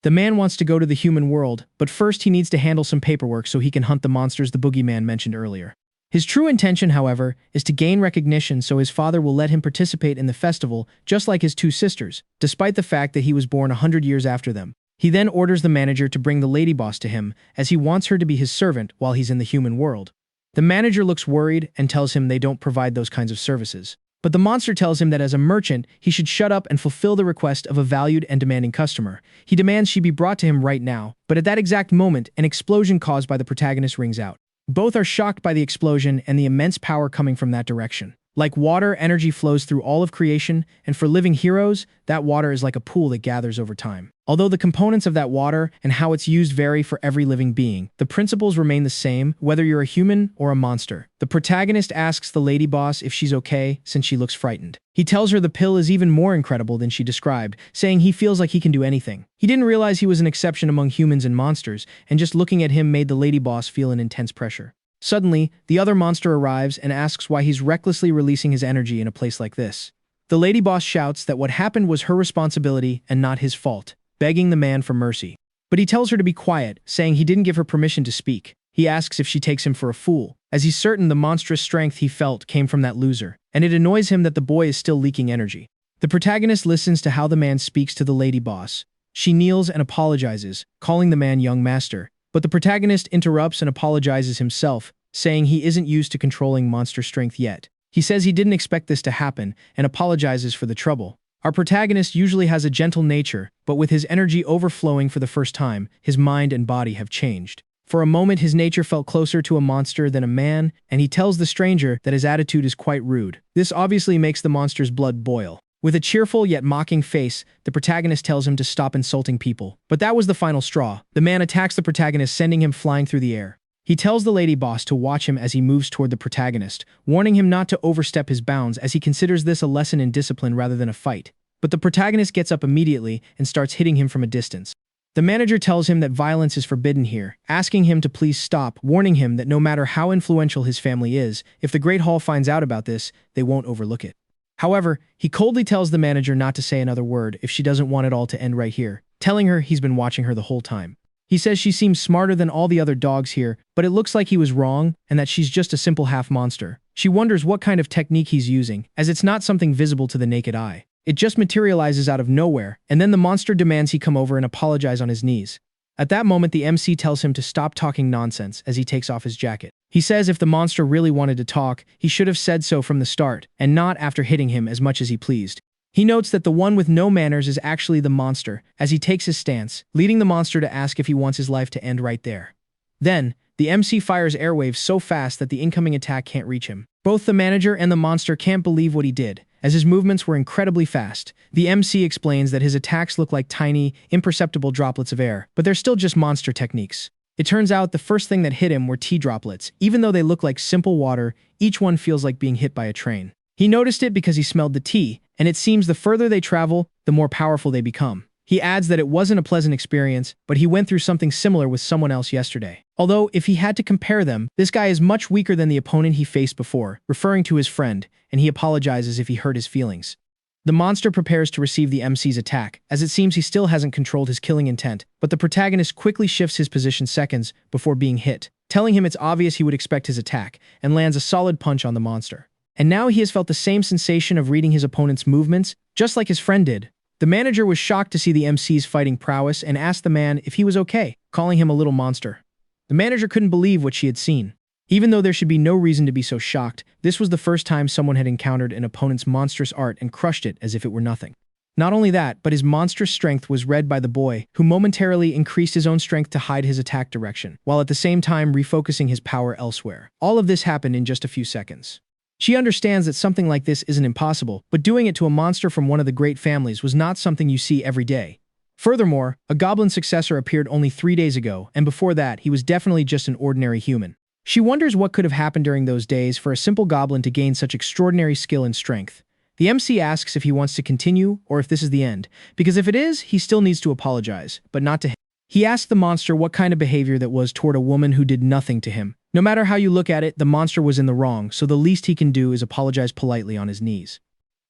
The man wants to go to the human world, but first he needs to handle some paperwork so he can hunt the monsters the boogeyman mentioned earlier. His true intention, however, is to gain recognition so his father will let him participate in the festival just like his two sisters, despite the fact that he was born 100 years after them. He then orders the manager to bring the lady boss to him, as he wants her to be his servant while he's in the human world. The manager looks worried and tells him they don't provide those kinds of services. But the monster tells him that as a merchant, he should shut up and fulfill the request of a valued and demanding customer. He demands she be brought to him right now, but at that exact moment, an explosion caused by the protagonist rings out. Both are shocked by the explosion and the immense power coming from that direction. Like water, energy flows through all of creation, and for living heroes, that water is like a pool that gathers over time. Although the components of that water and how it's used vary for every living being, the principles remain the same, whether you're a human or a monster. The protagonist asks the lady boss if she's okay, since she looks frightened. He tells her the pill is even more incredible than she described, saying he feels like he can do anything. He didn't realize he was an exception among humans and monsters, and just looking at him made the lady boss feel an intense pressure. Suddenly, the other monster arrives and asks why he's recklessly releasing his energy in a place like this. The lady boss shouts that what happened was her responsibility and not his fault, begging the man for mercy. But he tells her to be quiet, saying he didn't give her permission to speak. He asks if she takes him for a fool, as he's certain the monstrous strength he felt came from that loser, and it annoys him that the boy is still leaking energy. The protagonist listens to how the man speaks to the lady boss. She kneels and apologizes, calling the man young master. But the protagonist interrupts and apologizes himself, saying he isn't used to controlling monster strength yet. He says he didn't expect this to happen and apologizes for the trouble. Our protagonist usually has a gentle nature, but with his energy overflowing for the first time, his mind and body have changed. For a moment, his nature felt closer to a monster than a man, and he tells the stranger that his attitude is quite rude. This obviously makes the monster's blood boil. With a cheerful yet mocking face, the protagonist tells him to stop insulting people. But that was the final straw. The man attacks the protagonist, sending him flying through the air. He tells the lady boss to watch him as he moves toward the protagonist, warning him not to overstep his bounds as he considers this a lesson in discipline rather than a fight. But the protagonist gets up immediately and starts hitting him from a distance. The manager tells him that violence is forbidden here, asking him to please stop, warning him that no matter how influential his family is, if the Great Hall finds out about this, they won't overlook it. However, he coldly tells the manager not to say another word if she doesn't want it all to end right here, telling her he's been watching her the whole time. He says she seems smarter than all the other dogs here, but it looks like he was wrong and that she's just a simple half-monster. She wonders what kind of technique he's using, as it's not something visible to the naked eye. It just materializes out of nowhere, and then the monster demands he come over and apologize on his knees. At that moment, the MC tells him to stop talking nonsense as he takes off his jacket. He says if the monster really wanted to talk, he should have said so from the start, and not after hitting him as much as he pleased. He notes that the one with no manners is actually the monster, as he takes his stance, leading the monster to ask if he wants his life to end right there. Then, the MC fires airwaves so fast that the incoming attack can't reach him. Both the manager and the monster can't believe what he did, as his movements were incredibly fast. The MC explains that his attacks look like tiny, imperceptible droplets of air, but they're still just monster techniques. It turns out the first thing that hit him were tea droplets. Even though they look like simple water, each one feels like being hit by a train. He noticed it because he smelled the tea, and it seems the further they travel, the more powerful they become. He adds that it wasn't a pleasant experience, but he went through something similar with someone else yesterday. Although, if he had to compare them, this guy is much weaker than the opponent he faced before, referring to his friend, and he apologizes if he hurt his feelings. The monster prepares to receive the MC's attack, as it seems he still hasn't controlled his killing intent, but the protagonist quickly shifts his position seconds before being hit, telling him it's obvious he would expect his attack, and lands a solid punch on the monster. And now he has felt the same sensation of reading his opponent's movements, just like his friend did. The manager was shocked to see the MC's fighting prowess and asked the man if he was okay, calling him a little monster. The manager couldn't believe what she had seen. Even though there should be no reason to be so shocked, this was the first time someone had encountered an opponent's monstrous art and crushed it as if it were nothing. Not only that, but his monstrous strength was read by the boy, who momentarily increased his own strength to hide his attack direction, while at the same time refocusing his power elsewhere. All of this happened in just a few seconds. She understands that something like this isn't impossible, but doing it to a monster from one of the great families was not something you see every day. Furthermore, a goblin successor appeared only 3 days ago, and before that, he was definitely just an ordinary human. She wonders what could have happened during those days for a simple goblin to gain such extraordinary skill and strength. The MC asks if he wants to continue or if this is the end, because if it is, he still needs to apologize, but not to him. He asks the monster what kind of behavior that was toward a woman who did nothing to him. No matter how you look at it, the monster was in the wrong, so the least he can do is apologize politely on his knees.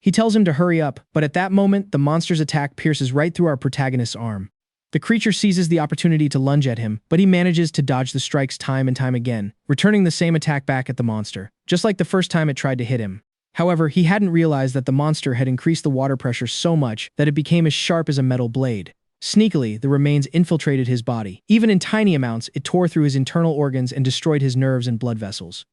He tells him to hurry up, but at that moment, the monster's attack pierces right through our protagonist's arm. The creature seizes the opportunity to lunge at him, but he manages to dodge the strikes time and time again, returning the same attack back at the monster, just like the first time it tried to hit him. However, he hadn't realized that the monster had increased the water pressure so much that it became as sharp as a metal blade. Sneakily, the remains infiltrated his body. Even in tiny amounts, it tore through his internal organs and destroyed his nerves and blood vessels.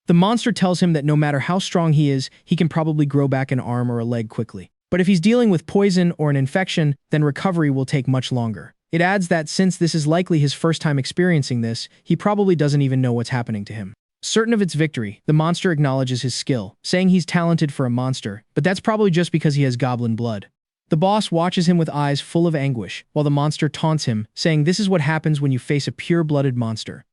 The monster tells him that no matter how strong he is, he can probably grow back an arm or a leg quickly. But if he's dealing with poison or an infection, then recovery will take much longer. It adds that since this is likely his first time experiencing this, he probably doesn't even know what's happening to him. Certain of its victory, the monster acknowledges his skill, saying he's talented for a monster, but that's probably just because he has goblin blood. The boss watches him with eyes full of anguish, while the monster taunts him, saying this is what happens when you face a pure-blooded monster.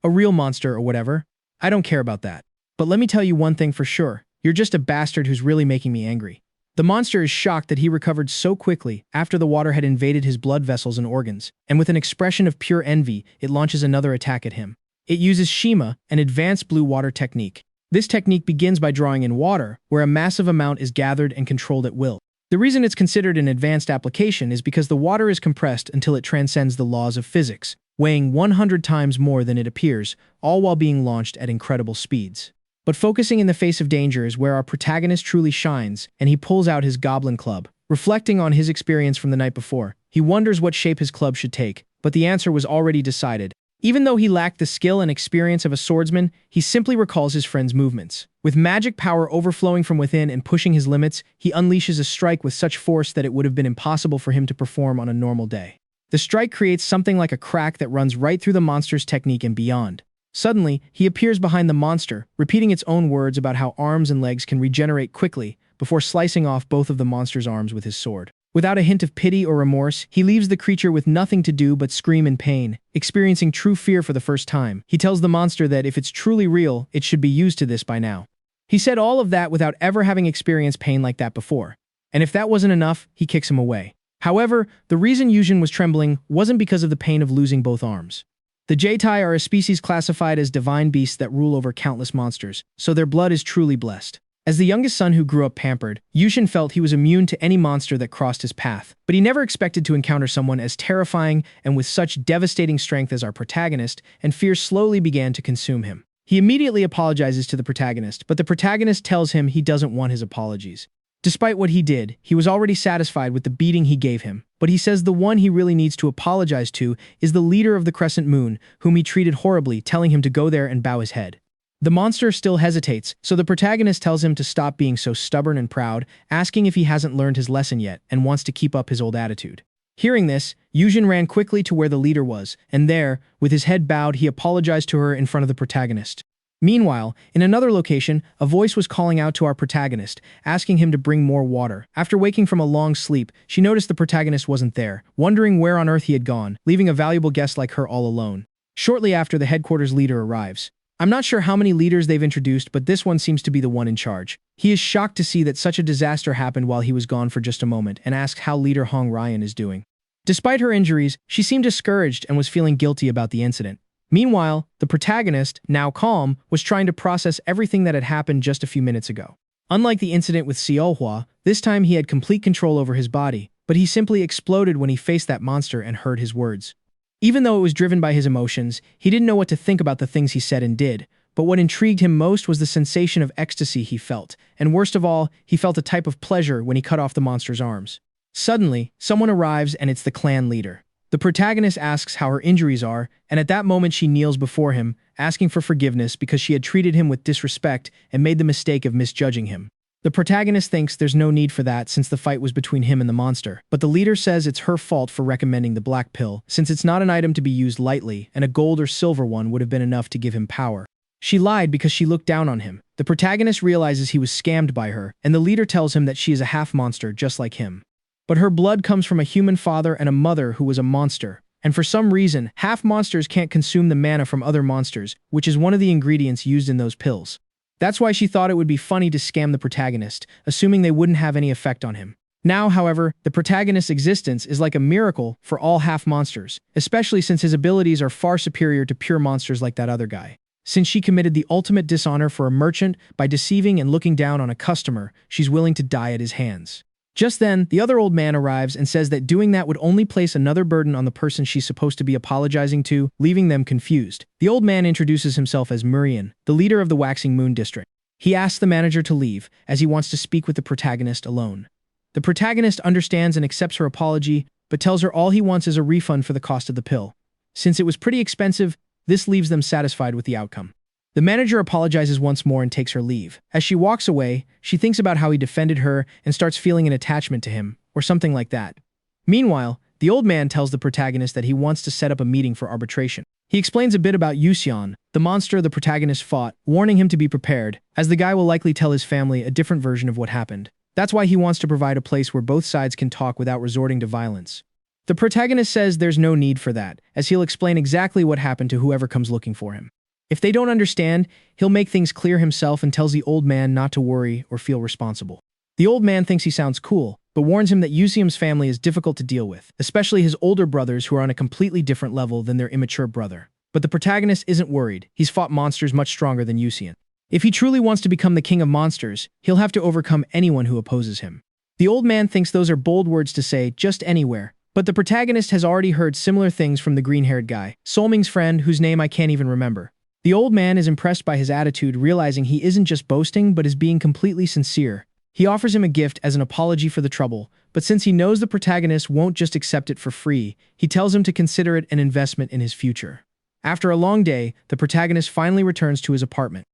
A real monster or whatever? I don't care about that. But let me tell you one thing for sure, you're just a bastard who's really making me angry. The monster is shocked that he recovered so quickly after the water had invaded his blood vessels and organs, and with an expression of pure envy, it launches another attack at him. It uses Shima, an advanced blue water technique. This technique begins by drawing in water, where a massive amount is gathered and controlled at will. The reason it's considered an advanced application is because the water is compressed until it transcends the laws of physics, weighing 100 times more than it appears, all while being launched at incredible speeds. But focusing in the face of danger is where our protagonist truly shines, and he pulls out his goblin club. Reflecting on his experience from the night before, he wonders what shape his club should take, but the answer was already decided. Even though he lacked the skill and experience of a swordsman, he simply recalls his friend's movements. With magic power overflowing from within and pushing his limits, he unleashes a strike with such force that it would have been impossible for him to perform on a normal day. The strike creates something like a crack that runs right through the monster's technique and beyond. Suddenly, he appears behind the monster, repeating its own words about how arms and legs can regenerate quickly, before slicing off both of the monster's arms with his sword. Without a hint of pity or remorse, he leaves the creature with nothing to do but scream in pain, experiencing true fear for the first time. He tells the monster that if it's truly real, it should be used to this by now. He said all of that without ever having experienced pain like that before. And if that wasn't enough, he kicks him away. However, the reason Yujin was trembling wasn't because of the pain of losing both arms. The Jeitai are a species classified as divine beasts that rule over countless monsters, so their blood is truly blessed. As the youngest son who grew up pampered, Yushin felt he was immune to any monster that crossed his path, but he never expected to encounter someone as terrifying and with such devastating strength as our protagonist, and fear slowly began to consume him. He immediately apologizes to the protagonist, but the protagonist tells him he doesn't want his apologies. Despite what he did, he was already satisfied with the beating he gave him, but he says the one he really needs to apologize to is the leader of the Crescent Moon, whom he treated horribly, telling him to go there and bow his head. The monster still hesitates, so the protagonist tells him to stop being so stubborn and proud, asking if he hasn't learned his lesson yet and wants to keep up his old attitude. Hearing this, Yujin ran quickly to where the leader was, and there, with his head bowed, he apologized to her in front of the protagonist. Meanwhile, in another location, a voice was calling out to our protagonist, asking him to bring more water. After waking from a long sleep, she noticed the protagonist wasn't there, wondering where on earth he had gone, leaving a valuable guest like her all alone. Shortly after, the headquarters leader arrives. I'm not sure how many leaders they've introduced, but this one seems to be the one in charge. He is shocked to see that such a disaster happened while he was gone for just a moment and asks how leader Hong Ryan is doing. Despite her injuries, she seemed discouraged and was feeling guilty about the incident. Meanwhile, the protagonist, now calm, was trying to process everything that had happened just a few minutes ago. Unlike the incident with Xiaohua, this time he had complete control over his body, but he simply exploded when he faced that monster and heard his words. Even though it was driven by his emotions, he didn't know what to think about the things he said and did, but what intrigued him most was the sensation of ecstasy he felt, and worst of all, he felt a type of pleasure when he cut off the monster's arms. Suddenly, someone arrives and it's the clan leader. The protagonist asks how her injuries are, and at that moment she kneels before him, asking for forgiveness because she had treated him with disrespect and made the mistake of misjudging him. The protagonist thinks there's no need for that since the fight was between him and the monster, but the leader says it's her fault for recommending the black pill, since it's not an item to be used lightly, and a gold or silver one would have been enough to give him power. She lied because she looked down on him. The protagonist realizes he was scammed by her, and the leader tells him that she is a half-monster just like him. But her blood comes from a human father and a mother who was a monster, and for some reason, half-monsters can't consume the mana from other monsters, which is one of the ingredients used in those pills. That's why she thought it would be funny to scam the protagonist, assuming they wouldn't have any effect on him. Now, however, the protagonist's existence is like a miracle for all half-monsters, especially since his abilities are far superior to pure monsters like that other guy. Since she committed the ultimate dishonor for a merchant by deceiving and looking down on a customer, she's willing to die at his hands. Just then, the other old man arrives and says that doing that would only place another burden on the person she's supposed to be apologizing to, leaving them confused. The old man introduces himself as Murian, the leader of the Waxing Moon District. He asks the manager to leave, as he wants to speak with the protagonist alone. The protagonist understands and accepts her apology, but tells her all he wants is a refund for the cost of the pill. Since it was pretty expensive, this leaves them satisfied with the outcome. The manager apologizes once more and takes her leave. As she walks away, she thinks about how he defended her and starts feeling an attachment to him, or something like that. Meanwhile, the old man tells the protagonist that he wants to set up a meeting for arbitration. He explains a bit about Yuxian, the monster the protagonist fought, warning him to be prepared, as the guy will likely tell his family a different version of what happened. That's why he wants to provide a place where both sides can talk without resorting to violence. The protagonist says there's no need for that, as he'll explain exactly what happened to whoever comes looking for him. If they don't understand, he'll make things clear himself and tells the old man not to worry or feel responsible. The old man thinks he sounds cool, but warns him that Yusium's family is difficult to deal with, especially his older brothers who are on a completely different level than their immature brother. But the protagonist isn't worried. He's fought monsters much stronger than Yusian. If he truly wants to become the king of monsters, he'll have to overcome anyone who opposes him. The old man thinks those are bold words to say just anywhere, but the protagonist has already heard similar things from the green-haired guy, Solming's friend whose name I can't even remember. The old man is impressed by his attitude, realizing he isn't just boasting but is being completely sincere. He offers him a gift as an apology for the trouble, but since he knows the protagonist won't just accept it for free, he tells him to consider it an investment in his future. After a long day, the protagonist finally returns to his apartment.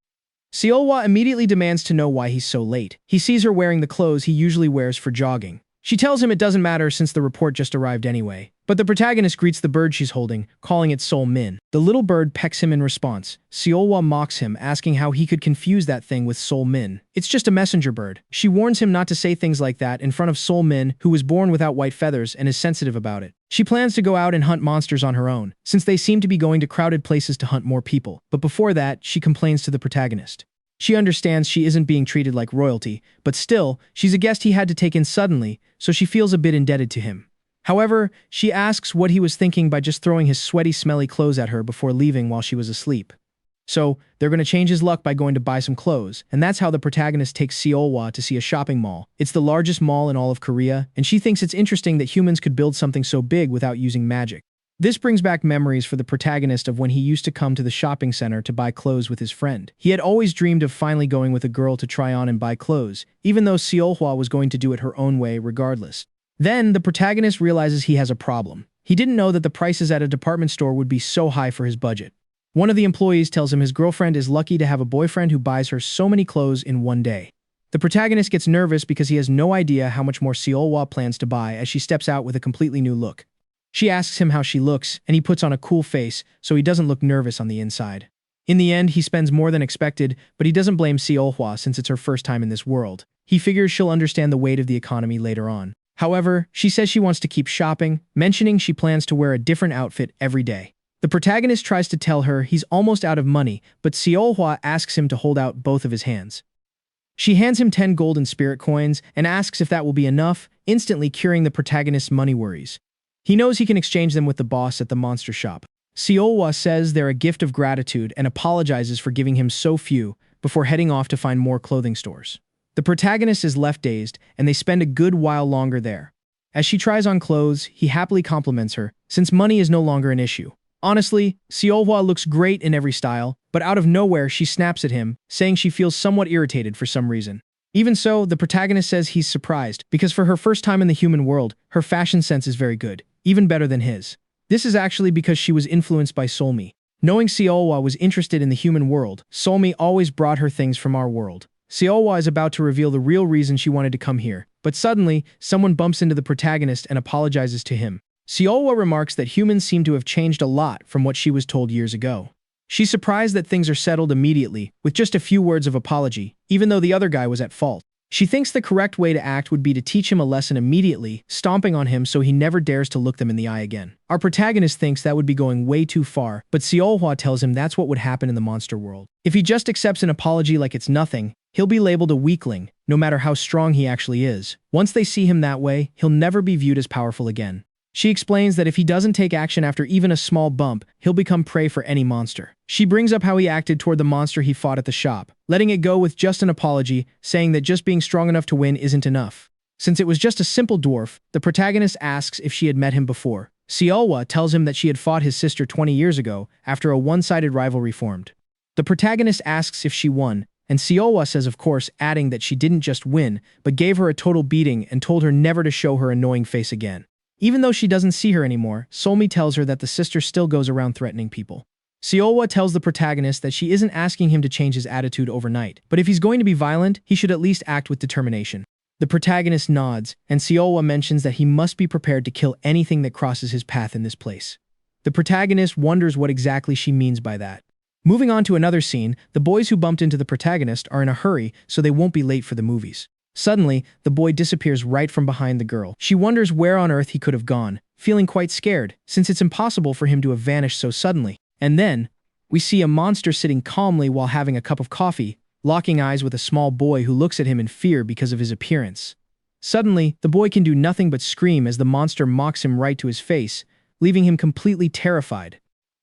Seolwa immediately demands to know why he's so late. He sees her wearing the clothes he usually wears for jogging. She tells him it doesn't matter since the report just arrived anyway. But the protagonist greets the bird she's holding, calling it Sol Min. The little bird pecks him in response. Seolwa mocks him, asking how he could confuse that thing with Sol Min. It's just a messenger bird. She warns him not to say things like that in front of Sol Min, who was born without white feathers and is sensitive about it. She plans to go out and hunt monsters on her own, since they seem to be going to crowded places to hunt more people. But before that, she complains to the protagonist. She understands she isn't being treated like royalty, but still, she's a guest he had to take in suddenly, so she feels a bit indebted to him. However, she asks what he was thinking by just throwing his sweaty, smelly clothes at her before leaving while she was asleep. So, they're going to change his luck by going to buy some clothes, and that's how the protagonist takes Seolwa to see a shopping mall. It's the largest mall in all of Korea, and she thinks it's interesting that humans could build something so big without using magic. This brings back memories for the protagonist of when he used to come to the shopping center to buy clothes with his friend. He had always dreamed of finally going with a girl to try on and buy clothes, even though Seolhwa was going to do it her own way regardless. Then, the protagonist realizes he has a problem. He didn't know that the prices at a department store would be so high for his budget. One of the employees tells him his girlfriend is lucky to have a boyfriend who buys her so many clothes in one day. The protagonist gets nervous because he has no idea how much more Seolhwa plans to buy as she steps out with a completely new look. She asks him how she looks, and he puts on a cool face so he doesn't look nervous on the inside. In the end, he spends more than expected, but he doesn't blame Seolhwa since it's her first time in this world. He figures she'll understand the weight of the economy later on. However, she says she wants to keep shopping, mentioning she plans to wear a different outfit every day. The protagonist tries to tell her he's almost out of money, but Seolhwa asks him to hold out both of his hands. She hands him 10 golden spirit coins and asks if that will be enough, instantly curing the protagonist's money worries. He knows he can exchange them with the boss at the monster shop. Seolhwa says they're a gift of gratitude and apologizes for giving him so few before heading off to find more clothing stores. The protagonist is left dazed, and they spend a good while longer there. As she tries on clothes, he happily compliments her, since money is no longer an issue. Honestly, Seolhwa looks great in every style, but out of nowhere she snaps at him, saying she feels somewhat irritated for some reason. Even so, the protagonist says he's surprised, because for her first time in the human world, her fashion sense is very good, even better than his. This is actually because she was influenced by Solmi. Knowing Seolhwa was interested in the human world, Solmi always brought her things from our world. Seolhwa is about to reveal the real reason she wanted to come here, but suddenly, someone bumps into the protagonist and apologizes to him. Seolhwa remarks that humans seem to have changed a lot from what she was told years ago. She's surprised that things are settled immediately, with just a few words of apology, even though the other guy was at fault. She thinks the correct way to act would be to teach him a lesson immediately, stomping on him so he never dares to look them in the eye again. Our protagonist thinks that would be going way too far, but Seolhwa tells him that's what would happen in the monster world. If he just accepts an apology like it's nothing, he'll be labeled a weakling, no matter how strong he actually is. Once they see him that way, he'll never be viewed as powerful again. She explains that if he doesn't take action after even a small bump, he'll become prey for any monster. She brings up how he acted toward the monster he fought at the shop, letting it go with just an apology, saying that just being strong enough to win isn't enough. Since it was just a simple dwarf, the protagonist asks if she had met him before. Seolhwa tells him that she had fought his sister 20 years ago, after a one-sided rivalry formed. The protagonist asks if she won, and Seolhwa says of course, adding that she didn't just win, but gave her a total beating and told her never to show her annoying face again. Even though she doesn't see her anymore, Solmi tells her that the sister still goes around threatening people. Seolhwa tells the protagonist that she isn't asking him to change his attitude overnight, but if he's going to be violent, he should at least act with determination. The protagonist nods, and Seolhwa mentions that he must be prepared to kill anything that crosses his path in this place. The protagonist wonders what exactly she means by that. Moving on to another scene, the boys who bumped into the protagonist are in a hurry so they won't be late for the movies. Suddenly, the boy disappears right from behind the girl. She wonders where on earth he could have gone, feeling quite scared, since it's impossible for him to have vanished so suddenly. And then, we see a monster sitting calmly while having a cup of coffee, locking eyes with a small boy who looks at him in fear because of his appearance. Suddenly, the boy can do nothing but scream as the monster mocks him right to his face, leaving him completely terrified.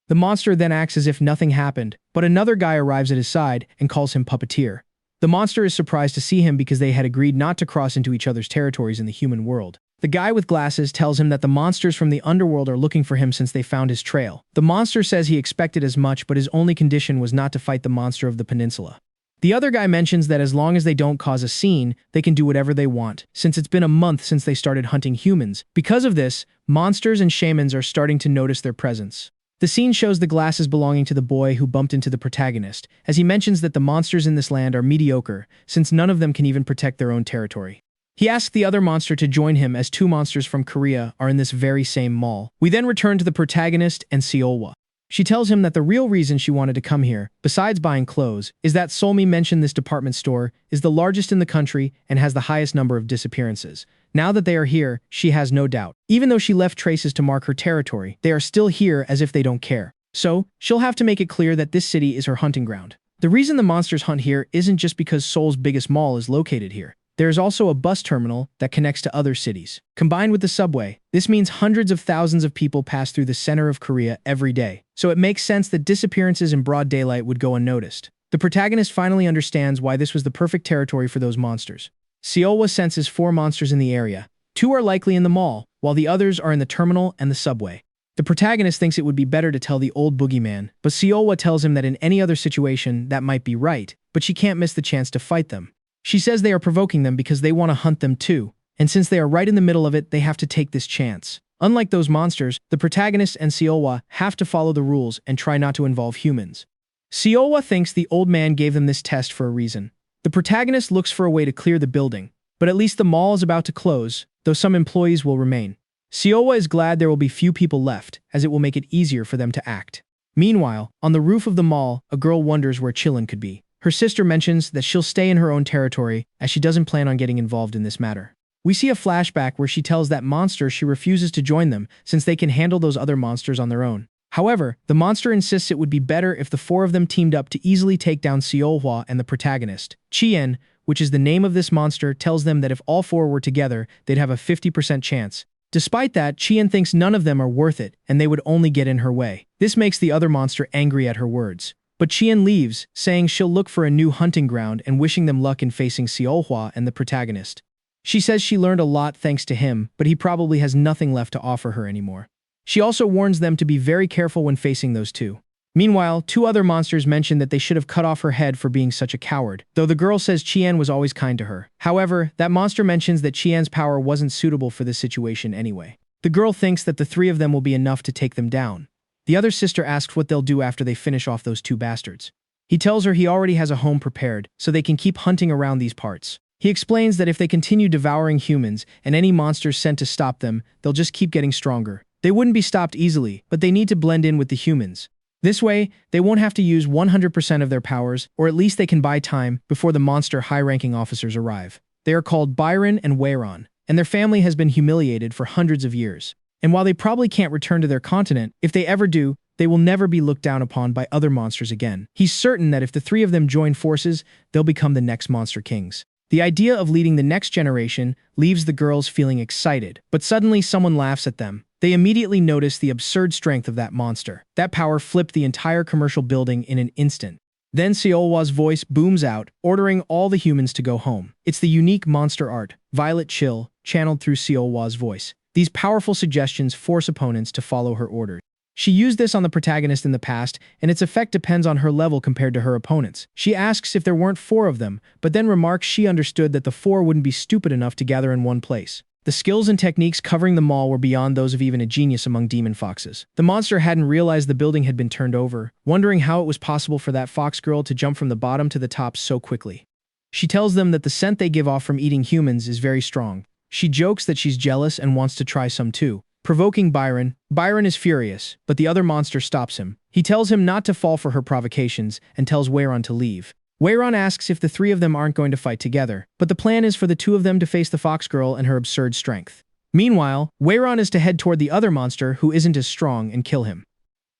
The monster then acts as if nothing happened, but another guy arrives at his side and calls him puppeteer. The monster is surprised to see him because they had agreed not to cross into each other's territories in the human world. The guy with glasses tells him that the monsters from the underworld are looking for him since they found his trail. The monster says he expected as much, but his only condition was not to fight the monster of the peninsula. The other guy mentions that as long as they don't cause a scene, they can do whatever they want, since it's been a month since they started hunting humans. Because of this, monsters and shamans are starting to notice their presence. The scene shows the glasses belonging to the boy who bumped into the protagonist, as he mentions that the monsters in this land are mediocre, since none of them can even protect their own territory. He asks the other monster to join him as two monsters from Korea are in this very same mall. We then return to the protagonist and Seolwa. She tells him that the real reason she wanted to come here, besides buying clothes, is that Solmi mentioned this department store is the largest in the country and has the highest number of disappearances. Now that they are here, she has no doubt. Even though she left traces to mark her territory, they are still here as if they don't care. So, she'll have to make it clear that this city is her hunting ground. The reason the monsters hunt here isn't just because Seoul's biggest mall is located here. There is also a bus terminal that connects to other cities. Combined with the subway, this means hundreds of thousands of people pass through the center of Korea every day. So it makes sense that disappearances in broad daylight would go unnoticed. The protagonist finally understands why this was the perfect territory for those monsters. Seolwa senses 4 monsters in the area. 2 are likely in the mall, while the others are in the terminal and the subway. The protagonist thinks it would be better to tell the old boogeyman, but Seolwa tells him that in any other situation that might be right, but she can't miss the chance to fight them. She says they are provoking them because they want to hunt them too, and since they are right in the middle of it, they have to take this chance. Unlike those monsters, the protagonist and Seolwa have to follow the rules and try not to involve humans. Seolwa thinks the old man gave them this test for a reason. The protagonist looks for a way to clear the building, but at least the mall is about to close, though some employees will remain. Seolwa is glad there will be few people left, as it will make it easier for them to act. Meanwhile, on the roof of the mall, a girl wonders where Chillin could be. Her sister mentions that she'll stay in her own territory, as she doesn't plan on getting involved in this matter. We see a flashback where she tells that monster she refuses to join them since they can handle those other monsters on their own. However, the monster insists it would be better if the 4 of them teamed up to easily take down Seolhwa and the protagonist. Chien, which is the name of this monster, tells them that if all 4 were together, they'd have a 50% chance. Despite that, Chien thinks none of them are worth it, and they would only get in her way. This makes the other monster angry at her words. But Chien leaves, saying she'll look for a new hunting ground and wishing them luck in facing Seolhwa and the protagonist. She says she learned a lot thanks to him, but he probably has nothing left to offer her anymore. She also warns them to be very careful when facing those 2. Meanwhile, 2 other monsters mention that they should have cut off her head for being such a coward, though the girl says Chien was always kind to her. However, that monster mentions that Chien's power wasn't suitable for this situation anyway. The girl thinks that the 3 of them will be enough to take them down. The other sister asks what they'll do after they finish off those 2 bastards. He tells her he already has a home prepared, so they can keep hunting around these parts. He explains that if they continue devouring humans and any monsters sent to stop them, they'll just keep getting stronger. They wouldn't be stopped easily, but they need to blend in with the humans. This way, they won't have to use 100% of their powers, or at least they can buy time before the monster high-ranking officers arrive. They are called Byron and Weiron, and their family has been humiliated for hundreds of years. And while they probably can't return to their continent, if they ever do, they will never be looked down upon by other monsters again. He's certain that if the 3 of them join forces, they'll become the next monster kings. The idea of leading the next generation leaves the girls feeling excited, but suddenly someone laughs at them. They immediately notice the absurd strength of that monster. That power flipped the entire commercial building in an instant. Then Seolwa's voice booms out, ordering all the humans to go home. It's the unique monster art, Violet Chill, channeled through Seolwa's voice. These powerful suggestions force opponents to follow her orders. She used this on the protagonist in the past, and its effect depends on her level compared to her opponents. She asks if there weren't 4 of them, but then remarks she understood that the 4 wouldn't be stupid enough to gather in one place. The skills and techniques covering the mall were beyond those of even a genius among demon foxes. The monster hadn't realized the building had been turned over, wondering how it was possible for that fox girl to jump from the bottom to the top so quickly. She tells them that the scent they give off from eating humans is very strong. She jokes that she's jealous and wants to try some too, provoking Byron. Byron is furious, but the other monster stops him. He tells him not to fall for her provocations and tells Weiron to leave. Weiron asks if the 3 of them aren't going to fight together, but the plan is for the 2 of them to face the fox girl and her absurd strength. Meanwhile, Weiron is to head toward the other monster who isn't as strong and kill him.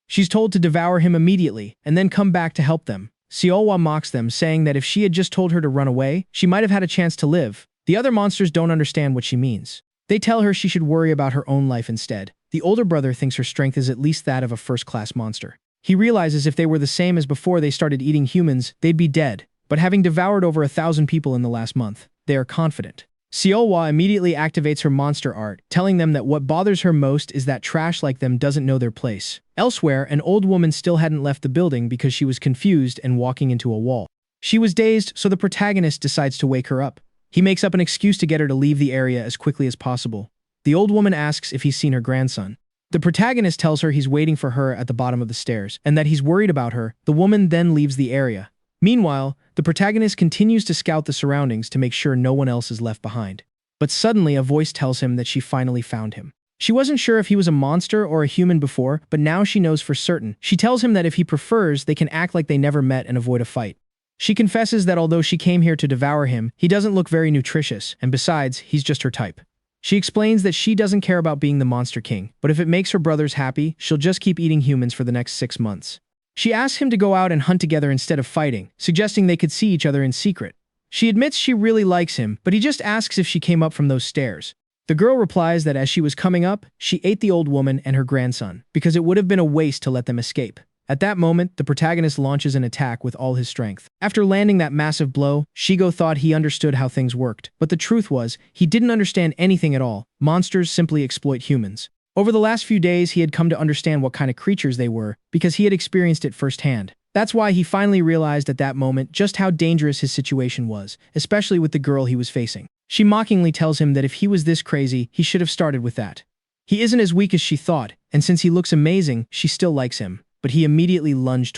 She's told to devour him immediately and then come back to help them. Seolwa mocks them, saying that if she had just told her to run away, she might have had a chance to live. The other monsters don't understand what she means. They tell her she should worry about her own life instead. The older brother thinks her strength is at least that of a first-class monster. He realizes if they were the same as before they started eating humans, they'd be dead, but having devoured over 1,000 people in the last month, they are confident. Seolhwa immediately activates her monster art, telling them that what bothers her most is that trash like them doesn't know their place. Elsewhere, an old woman still hadn't left the building because she was confused and walking into a wall. She was dazed, so the protagonist decides to wake her up. He makes up an excuse to get her to leave the area as quickly as possible. The old woman asks if he's seen her grandson. The protagonist tells her he's waiting for her at the bottom of the stairs, and that he's worried about her. The woman then leaves the area. Meanwhile, the protagonist continues to scout the surroundings to make sure no one else is left behind. But suddenly a voice tells him that she finally found him. She wasn't sure if he was a monster or a human before, but now she knows for certain. She tells him that if he prefers, they can act like they never met and avoid a fight. She confesses that although she came here to devour him, he doesn't look very nutritious, and besides, he's just her type. She explains that she doesn't care about being the Monster King, but if it makes her brothers happy, she'll just keep eating humans for the next 6 months. She asks him to go out and hunt together instead of fighting, suggesting they could see each other in secret. She admits she really likes him, but he just asks if she came up from those stairs. The girl replies that as she was coming up, she ate the old woman and her grandson, because it would have been a waste to let them escape. At that moment, the protagonist launches an attack with all his strength. After landing that massive blow, Shigo thought he understood how things worked, but the truth was, he didn't understand anything at all. Monsters simply exploit humans. Over the last few days, he had come to understand what kind of creatures they were, because he had experienced it firsthand. That's why he finally realized at that moment just how dangerous his situation was, especially with the girl he was facing. She mockingly tells him that if he was this crazy, he should have started with that. He isn't as weak as she thought, and since he looks amazing, she still likes him. But he immediately lunged